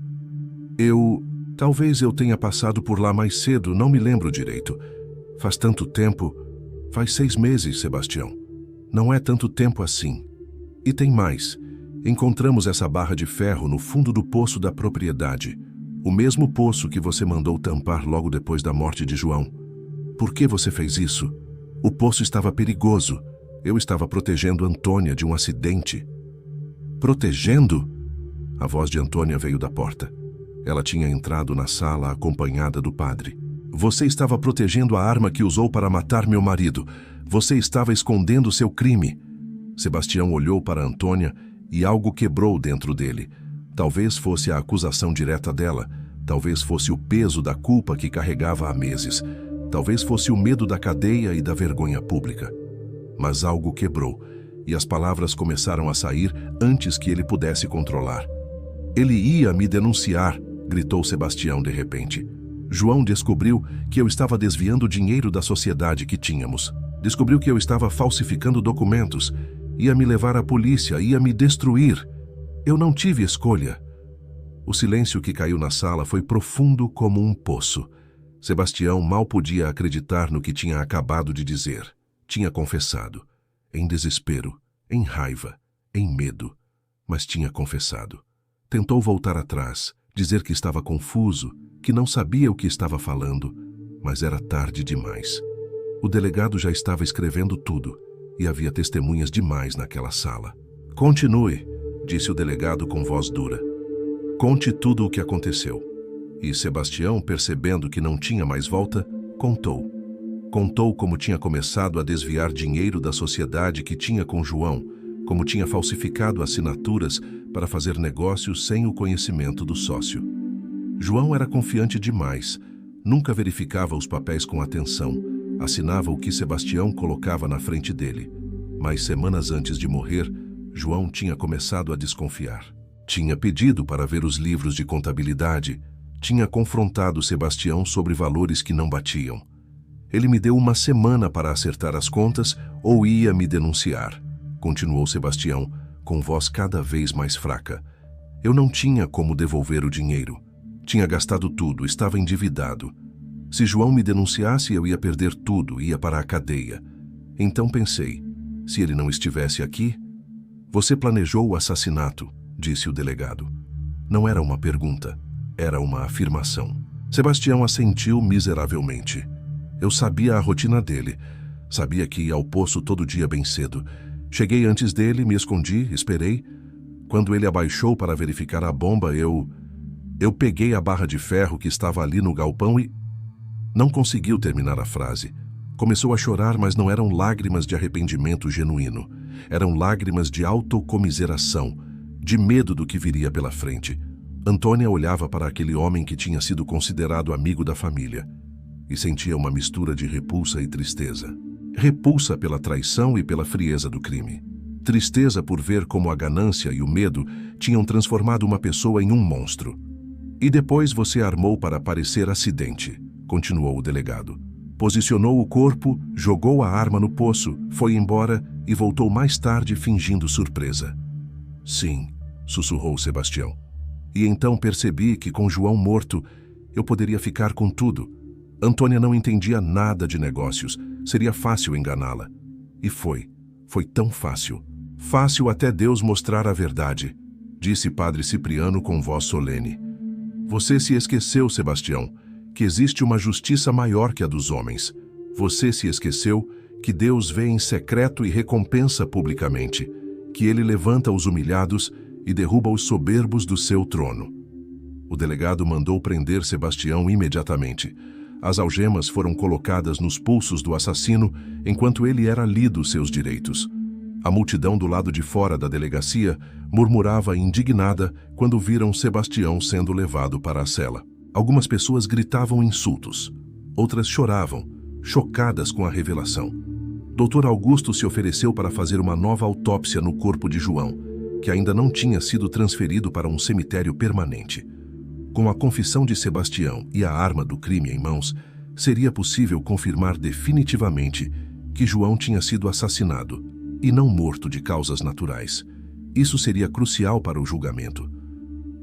Talvez eu tenha passado por lá mais cedo, não me lembro direito. Faz tanto tempo. Faz 6 meses, Sebastião. Não é tanto tempo assim. E tem mais. Encontramos essa barra de ferro no fundo do poço da propriedade. O mesmo poço que você mandou tampar logo depois da morte de João. Por que você fez isso? O poço estava perigoso. Eu estava protegendo Antônia de um acidente. Protegendo? A voz de Antônia veio da porta. Ela tinha entrado na sala acompanhada do padre. Você estava protegendo a arma que usou para matar meu marido. Você estava escondendo seu crime. Sebastião olhou para Antônia e algo quebrou dentro dele. Talvez fosse a acusação direta dela, talvez fosse o peso da culpa que carregava há meses, talvez fosse o medo da cadeia e da vergonha pública. Mas algo quebrou, e as palavras começaram a sair antes que ele pudesse controlar. "Ele ia me denunciar", gritou Sebastião de repente. "João descobriu que eu estava desviando dinheiro da sociedade que tínhamos. Descobriu que eu estava falsificando documentos. Ia me levar à polícia, ia me destruir. Eu não tive escolha." O silêncio que caiu na sala foi profundo como um poço. Sebastião mal podia acreditar no que tinha acabado de dizer. Tinha confessado. Em desespero, em raiva, em medo, mas tinha confessado. Tentou voltar atrás, dizer que estava confuso, que não sabia o que estava falando, mas era tarde demais. O delegado já estava escrevendo tudo, e havia testemunhas demais naquela sala. "Continue", disse o delegado com voz dura. "Conte tudo o que aconteceu." E Sebastião, percebendo que não tinha mais volta, contou. Contou como tinha começado a desviar dinheiro da sociedade que tinha com João, como tinha falsificado assinaturas para fazer negócios sem o conhecimento do sócio. João era confiante demais, nunca verificava os papéis com atenção, assinava o que Sebastião colocava na frente dele. Mas semanas antes de morrer, João tinha começado a desconfiar. Tinha pedido para ver os livros de contabilidade, tinha confrontado Sebastião sobre valores que não batiam. "Ele me deu uma semana para acertar as contas ou ia me denunciar", continuou Sebastião, com voz cada vez mais fraca. "Eu não tinha como devolver o dinheiro. Tinha gastado tudo, estava endividado. Se João me denunciasse, eu ia perder tudo, ia para a cadeia. Então pensei, se ele não estivesse aqui..." "Você planejou o assassinato", disse o delegado. Não era uma pergunta, era uma afirmação. Sebastião assentiu miseravelmente. "Eu sabia a rotina dele. Sabia que ia ao poço todo dia bem cedo. Cheguei antes dele, me escondi, esperei. Quando ele abaixou para verificar a bomba, eu peguei a barra de ferro que estava ali no galpão e..." Não conseguiu terminar a frase. Começou a chorar, mas não eram lágrimas de arrependimento genuíno. Eram lágrimas de autocomiseração, de medo do que viria pela frente. Antônia olhava para aquele homem que tinha sido considerado amigo da família e sentia uma mistura de repulsa e tristeza. Repulsa pela traição e pela frieza do crime. Tristeza por ver como a ganância e o medo tinham transformado uma pessoa em um monstro. "E depois você armou para parecer acidente", continuou o delegado. "Posicionou o corpo, jogou a arma no poço, foi embora e voltou mais tarde fingindo surpresa." "Sim", sussurrou Sebastião. "E então percebi que com João morto, eu poderia ficar com tudo. Antônia não entendia nada de negócios, seria fácil enganá-la. E foi tão fácil. Fácil até Deus mostrar a verdade", disse Padre Cipriano com voz solene. "Você se esqueceu, Sebastião, que existe uma justiça maior que a dos homens. Você se esqueceu que Deus vê em secreto e recompensa publicamente, que ele levanta os humilhados e derruba os soberbos do seu trono." O delegado mandou prender Sebastião imediatamente. As algemas foram colocadas nos pulsos do assassino enquanto ele era lido seus direitos. A multidão do lado de fora da delegacia murmurava indignada quando viram Sebastião sendo levado para a cela. Algumas pessoas gritavam insultos, outras choravam, chocadas com a revelação. Dr. Augusto se ofereceu para fazer uma nova autópsia no corpo de João, que ainda não tinha sido transferido para um cemitério permanente. Com a confissão de Sebastião e a arma do crime em mãos, seria possível confirmar definitivamente que João tinha sido assassinado e não morto de causas naturais. Isso seria crucial para o julgamento.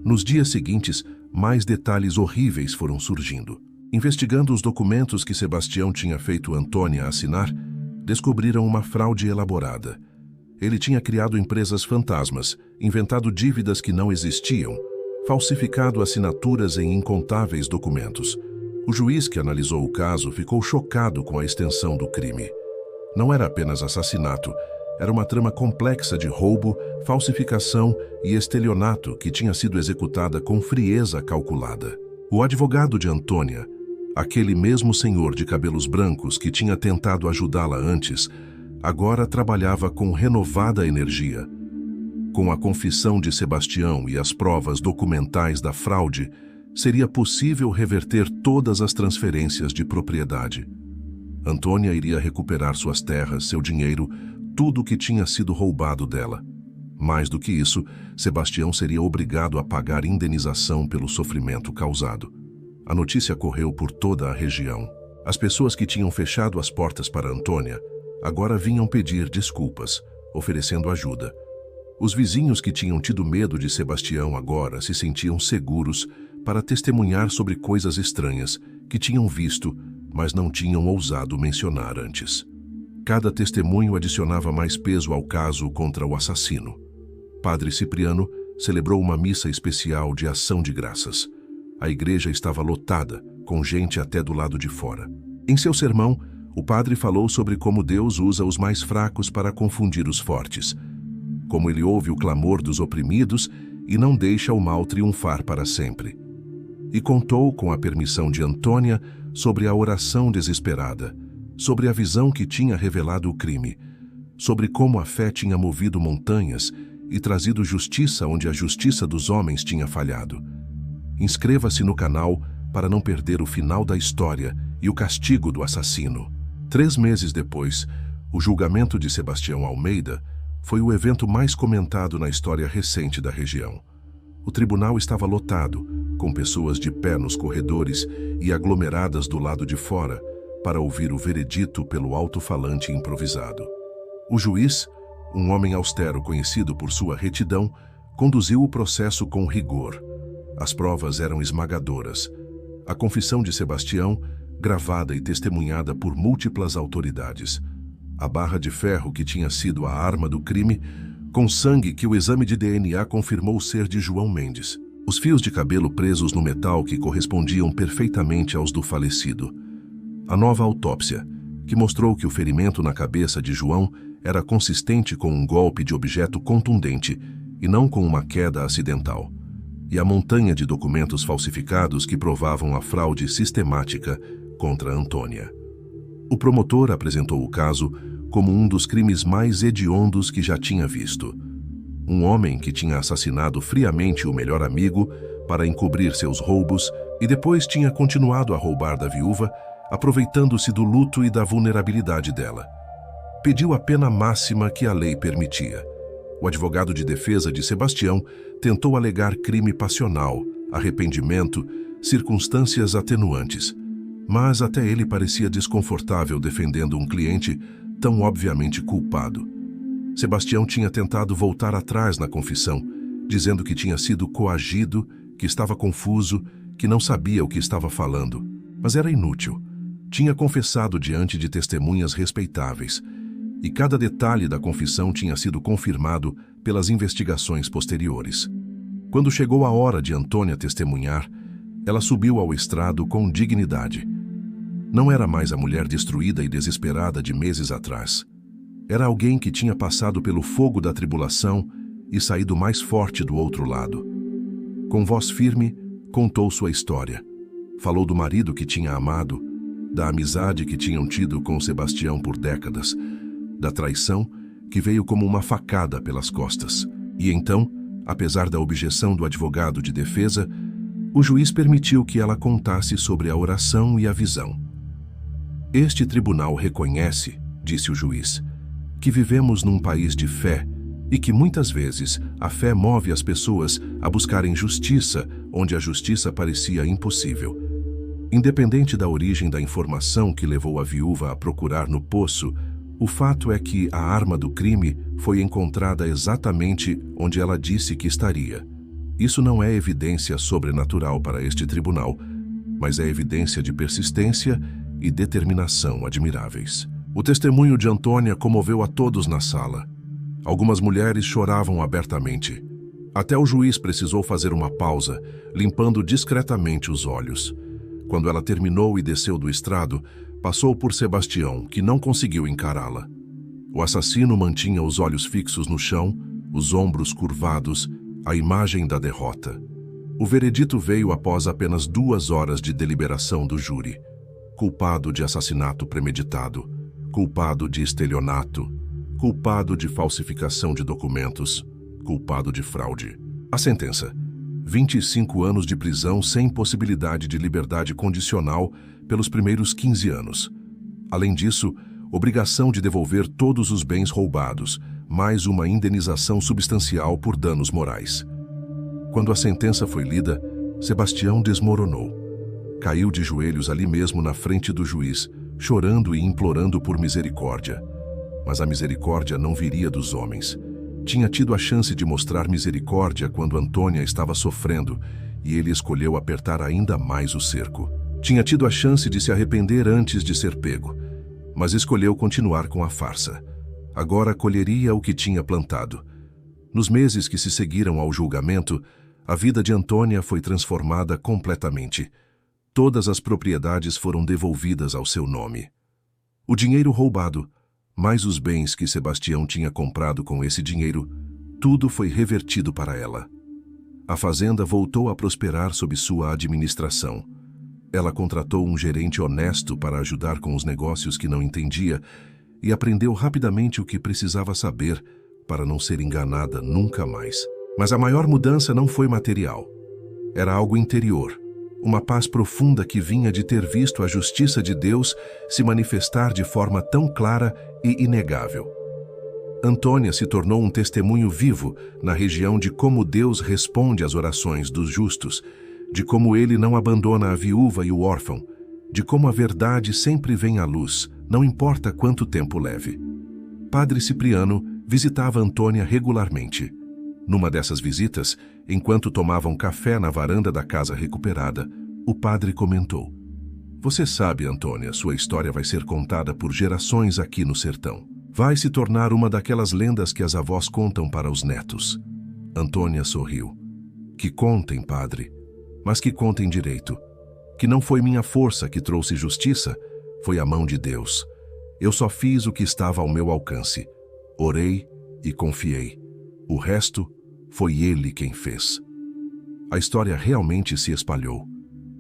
Nos dias seguintes, mais detalhes horríveis foram surgindo. Investigando os documentos que Sebastião tinha feito Antônia assinar, descobriram uma fraude elaborada. Ele tinha criado empresas fantasmas, inventado dívidas que não existiam, falsificado assinaturas em incontáveis documentos. O juiz que analisou o caso ficou chocado com a extensão do crime. Não era apenas assassinato, era uma trama complexa de roubo, falsificação e estelionato que tinha sido executada com frieza calculada. O advogado de Antônia, aquele mesmo senhor de cabelos brancos que tinha tentado ajudá-la antes, agora trabalhava com renovada energia. Com a confissão de Sebastião e as provas documentais da fraude, seria possível reverter todas as transferências de propriedade. Antônia iria recuperar suas terras, seu dinheiro, tudo o que tinha sido roubado dela. Mais do que isso, Sebastião seria obrigado a pagar indenização pelo sofrimento causado. A notícia correu por toda a região. As pessoas que tinham fechado as portas para Antônia agora vinham pedir desculpas, oferecendo ajuda. Os vizinhos que tinham tido medo de Sebastião agora se sentiam seguros para testemunhar sobre coisas estranhas que tinham visto, mas não tinham ousado mencionar antes. Cada testemunho adicionava mais peso ao caso contra o assassino. Padre Cipriano celebrou uma missa especial de ação de graças. A igreja estava lotada, com gente até do lado de fora. Em seu sermão, o padre falou sobre como Deus usa os mais fracos para confundir os fortes, como ele ouve o clamor dos oprimidos e não deixa o mal triunfar para sempre. E contou, com a permissão de Antônia, sobre a oração desesperada, sobre a visão que tinha revelado o crime, sobre como a fé tinha movido montanhas e trazido justiça onde a justiça dos homens tinha falhado. Inscreva-se no canal para não perder o final da história e o castigo do assassino. 3 meses depois, o julgamento de Sebastião Almeida foi o evento mais comentado na história recente da região. O tribunal estava lotado, com pessoas de pé nos corredores e aglomeradas do lado de fora para ouvir o veredito pelo alto-falante improvisado. O juiz, um homem austero conhecido por sua retidão, conduziu o processo com rigor. As provas eram esmagadoras. A confissão de Sebastião, gravada e testemunhada por múltiplas autoridades. A barra de ferro que tinha sido a arma do crime, com sangue que o exame de DNA confirmou ser de João Mendes. Os fios de cabelo presos no metal que correspondiam perfeitamente aos do falecido. A nova autópsia, que mostrou que o ferimento na cabeça de João era consistente com um golpe de objeto contundente e não com uma queda acidental. E a montanha de documentos falsificados que provavam a fraude sistemática contra Antônia. O promotor apresentou o caso como um dos crimes mais hediondos que já tinha visto. Um homem que tinha assassinado friamente o melhor amigo para encobrir seus roubos e depois tinha continuado a roubar da viúva, aproveitando-se do luto e da vulnerabilidade dela. Pediu a pena máxima que a lei permitia. O advogado de defesa de Sebastião tentou alegar crime passional, arrependimento, circunstâncias atenuantes, mas até ele parecia desconfortável defendendo um cliente tão obviamente culpado. Sebastião tinha tentado voltar atrás na confissão, dizendo que tinha sido coagido, que estava confuso, que não sabia o que estava falando, mas era inútil. Tinha confessado diante de testemunhas respeitáveis, e cada detalhe da confissão tinha sido confirmado pelas investigações posteriores. Quando chegou a hora de Antônia testemunhar, ela subiu ao estrado com dignidade. Não era mais a mulher destruída e desesperada de meses atrás. Era alguém que tinha passado pelo fogo da tribulação e saído mais forte do outro lado. Com voz firme, contou sua história. Falou do marido que tinha amado, da amizade que tinham tido com Sebastião por décadas, da traição que veio como uma facada pelas costas. E então, apesar da objeção do advogado de defesa, o juiz permitiu que ela contasse sobre a oração e a visão. Este tribunal reconhece, disse o juiz, que vivemos num país de fé e que muitas vezes a fé move as pessoas a buscarem justiça onde a justiça parecia impossível. Independente da origem da informação que levou a viúva a procurar no poço, o fato é que a arma do crime foi encontrada exatamente onde ela disse que estaria. Isso não é evidência sobrenatural para este tribunal, mas é evidência de persistência e determinação admiráveis. O testemunho de Antônia comoveu a todos na sala. Algumas mulheres choravam abertamente. Até o juiz precisou fazer uma pausa, limpando discretamente os olhos. Quando ela terminou e desceu do estrado, passou por Sebastião, que não conseguiu encará-la. O assassino mantinha os olhos fixos no chão, os ombros curvados, a imagem da derrota. O veredito veio após apenas 2 horas de deliberação do júri. Culpado de assassinato premeditado, culpado de estelionato, culpado de falsificação de documentos, culpado de fraude. A sentença: 25 anos de prisão sem possibilidade de liberdade condicional pelos primeiros 15 anos. Além disso, obrigação de devolver todos os bens roubados, mais uma indenização substancial por danos morais. Quando a sentença foi lida, Sebastião desmoronou. Caiu de joelhos ali mesmo na frente do juiz, chorando e implorando por misericórdia. Mas a misericórdia não viria dos homens. Tinha tido a chance de mostrar misericórdia quando Antônia estava sofrendo, e ele escolheu apertar ainda mais o cerco. Tinha tido a chance de se arrepender antes de ser pego, mas escolheu continuar com a farsa. Agora colheria o que tinha plantado. Nos meses que se seguiram ao julgamento, a vida de Antônia foi transformada completamente. Todas as propriedades foram devolvidas ao seu nome. O dinheiro roubado, mais os bens que Sebastião tinha comprado com esse dinheiro, tudo foi revertido para ela. A fazenda voltou a prosperar sob sua administração. Ela contratou um gerente honesto para ajudar com os negócios que não entendia e aprendeu rapidamente o que precisava saber para não ser enganada nunca mais. Mas a maior mudança não foi material. Era algo interior, uma paz profunda que vinha de ter visto a justiça de Deus se manifestar de forma tão clara e inegável. Antônia se tornou um testemunho vivo na região de como Deus responde às orações dos justos, de como ele não abandona a viúva e o órfão, de como a verdade sempre vem à luz, não importa quanto tempo leve. Padre Cipriano visitava Antônia regularmente. Numa dessas visitas, enquanto tomavam café na varanda da casa recuperada, o padre comentou: "Você sabe, Antônia, sua história vai ser contada por gerações aqui no sertão. Vai se tornar uma daquelas lendas que as avós contam para os netos." Antônia sorriu. "Que contem, padre, mas que contem direito. Que não foi minha força que trouxe justiça, foi a mão de Deus. Eu só fiz o que estava ao meu alcance. Orei e confiei. O resto foi Ele quem fez." A história realmente se espalhou.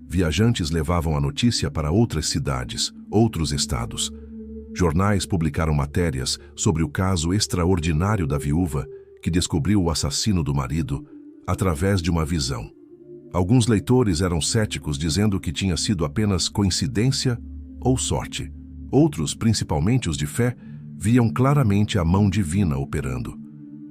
Viajantes levavam a notícia para outras cidades, outros estados. Jornais publicaram matérias sobre o caso extraordinário da viúva que descobriu o assassino do marido através de uma visão. Alguns leitores eram céticos, dizendo que tinha sido apenas coincidência ou sorte. Outros, principalmente os de fé, viam claramente a mão divina operando.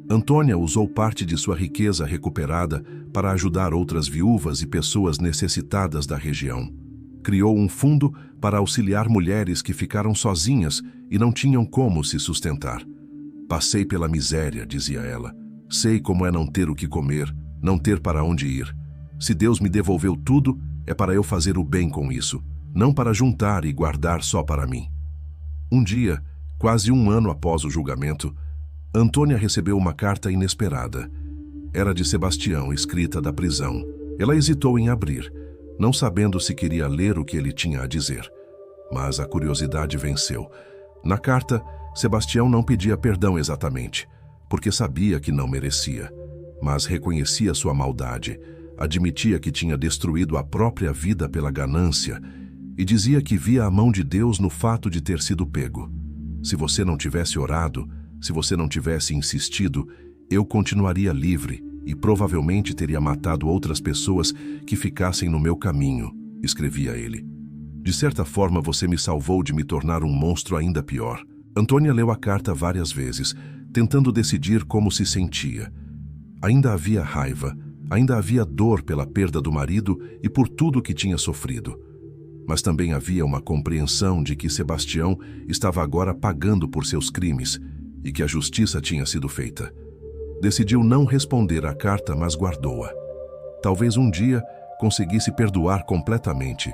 Antônia usou parte de sua riqueza recuperada para ajudar outras viúvas e pessoas necessitadas da região. Criou um fundo para auxiliar mulheres que ficaram sozinhas e não tinham como se sustentar. "Passei pela miséria", dizia ela. "Sei como é não ter o que comer, não ter para onde ir. Se Deus me devolveu tudo, é para eu fazer o bem com isso, não para juntar e guardar só para mim." Um dia, quase um ano após o julgamento, Antônia recebeu uma carta inesperada. Era de Sebastião, escrita da prisão. Ela hesitou em abrir, não sabendo se queria ler o que ele tinha a dizer. Mas a curiosidade venceu. Na carta, Sebastião não pedia perdão exatamente, porque sabia que não merecia, mas reconhecia sua maldade, admitia que tinha destruído a própria vida pela ganância e dizia que via a mão de Deus no fato de ter sido pego. "Se você não tivesse orado, se você não tivesse insistido, eu continuaria livre e provavelmente teria matado outras pessoas que ficassem no meu caminho", escrevia ele. "De certa forma, você me salvou de me tornar um monstro ainda pior." Antônia leu a carta várias vezes, tentando decidir como se sentia. Ainda havia raiva, ainda havia dor pela perda do marido e por tudo que tinha sofrido. Mas também havia uma compreensão de que Sebastião estava agora pagando por seus crimes e que a justiça tinha sido feita. Decidiu não responder à carta, mas guardou-a. Talvez um dia conseguisse perdoar completamente,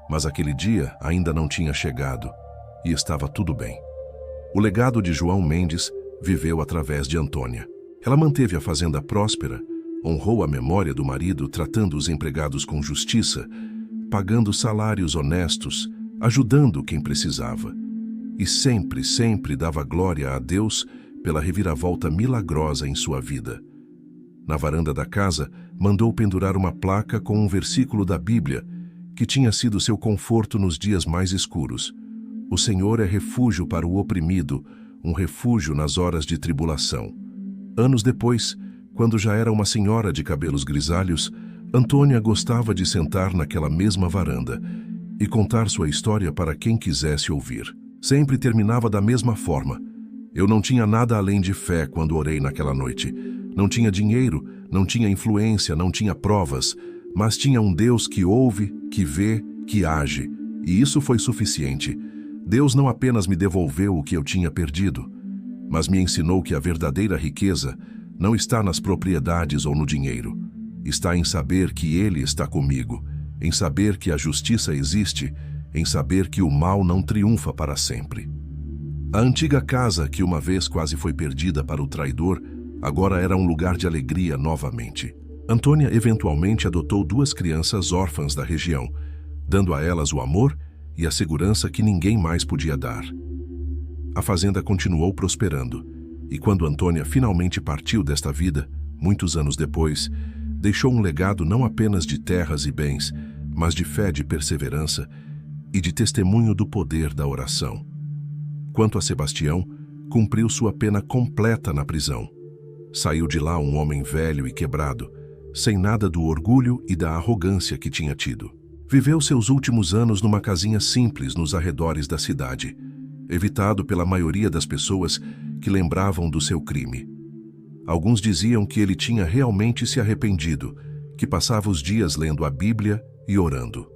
mas aquele dia ainda não tinha chegado e estava tudo bem. O legado de João Mendes viveu através de Antônia. Ela manteve a fazenda próspera, honrou a memória do marido, tratando os empregados com justiça, pagando salários honestos, ajudando quem precisava. E sempre, sempre dava glória a Deus pela reviravolta milagrosa em sua vida. Na varanda da casa, mandou pendurar uma placa com um versículo da Bíblia que tinha sido seu conforto nos dias mais escuros. "O Senhor é refúgio para o oprimido, um refúgio nas horas de tribulação." Anos depois, Quando já era uma senhora de cabelos grisalhos, Antônia gostava de sentar naquela mesma varanda e contar sua história para quem quisesse ouvir. Sempre terminava da mesma forma. Eu não tinha nada além de fé quando orei naquela noite. Não tinha dinheiro, não tinha influência, não tinha provas, mas tinha um Deus que ouve, que vê, que age. E isso foi suficiente. Deus não apenas me devolveu o que eu tinha perdido, mas me ensinou que a verdadeira riqueza não está nas propriedades ou no dinheiro. Está em saber que Ele está comigo, em saber que a justiça existe, em saber que o mal não triunfa para sempre. A antiga casa, que uma vez quase foi perdida para o traidor, agora era um lugar de alegria novamente. Antônia eventualmente adotou 2 crianças órfãs da região, dando a elas o amor e a segurança que ninguém mais podia dar. A fazenda continuou prosperando, e quando Antônia finalmente partiu desta vida, muitos anos depois, deixou um legado não apenas de terras e bens, mas de fé, de perseverança e de testemunho do poder da oração. Quanto a Sebastião, cumpriu sua pena completa na prisão. Saiu de lá um homem velho e quebrado, sem nada do orgulho e da arrogância que tinha tido. Viveu seus últimos anos numa casinha simples nos arredores da cidade, evitado pela maioria das pessoas que lembravam do seu crime. Alguns diziam que ele tinha realmente se arrependido, que passava os dias lendo a Bíblia e orando.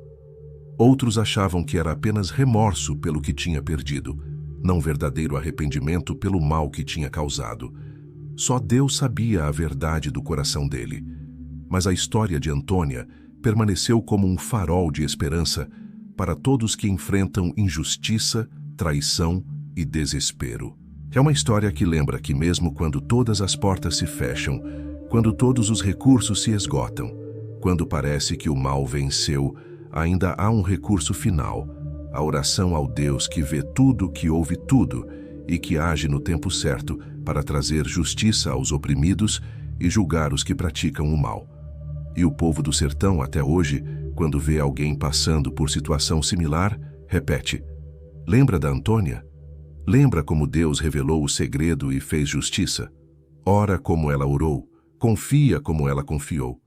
Outros achavam que era apenas remorso pelo que tinha perdido, não verdadeiro arrependimento pelo mal que tinha causado. Só Deus sabia a verdade do coração dele. Mas a história de Antônia permaneceu como um farol de esperança para todos que enfrentam injustiça, traição e desespero. É uma história que lembra que mesmo quando todas as portas se fecham, quando todos os recursos se esgotam, quando parece que o mal venceu, ainda há um recurso final, a oração ao Deus que vê tudo, que ouve tudo e que age no tempo certo para trazer justiça aos oprimidos e julgar os que praticam o mal. E o povo do sertão, até hoje, quando vê alguém passando por situação similar, repete: lembra da Antônia? Lembra como Deus revelou o segredo e fez justiça? Ora como ela orou, confia como ela confiou.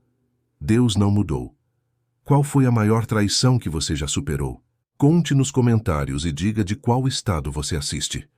Deus não mudou. Qual foi a maior traição que você já superou? Conte nos comentários e diga de qual estado você assiste.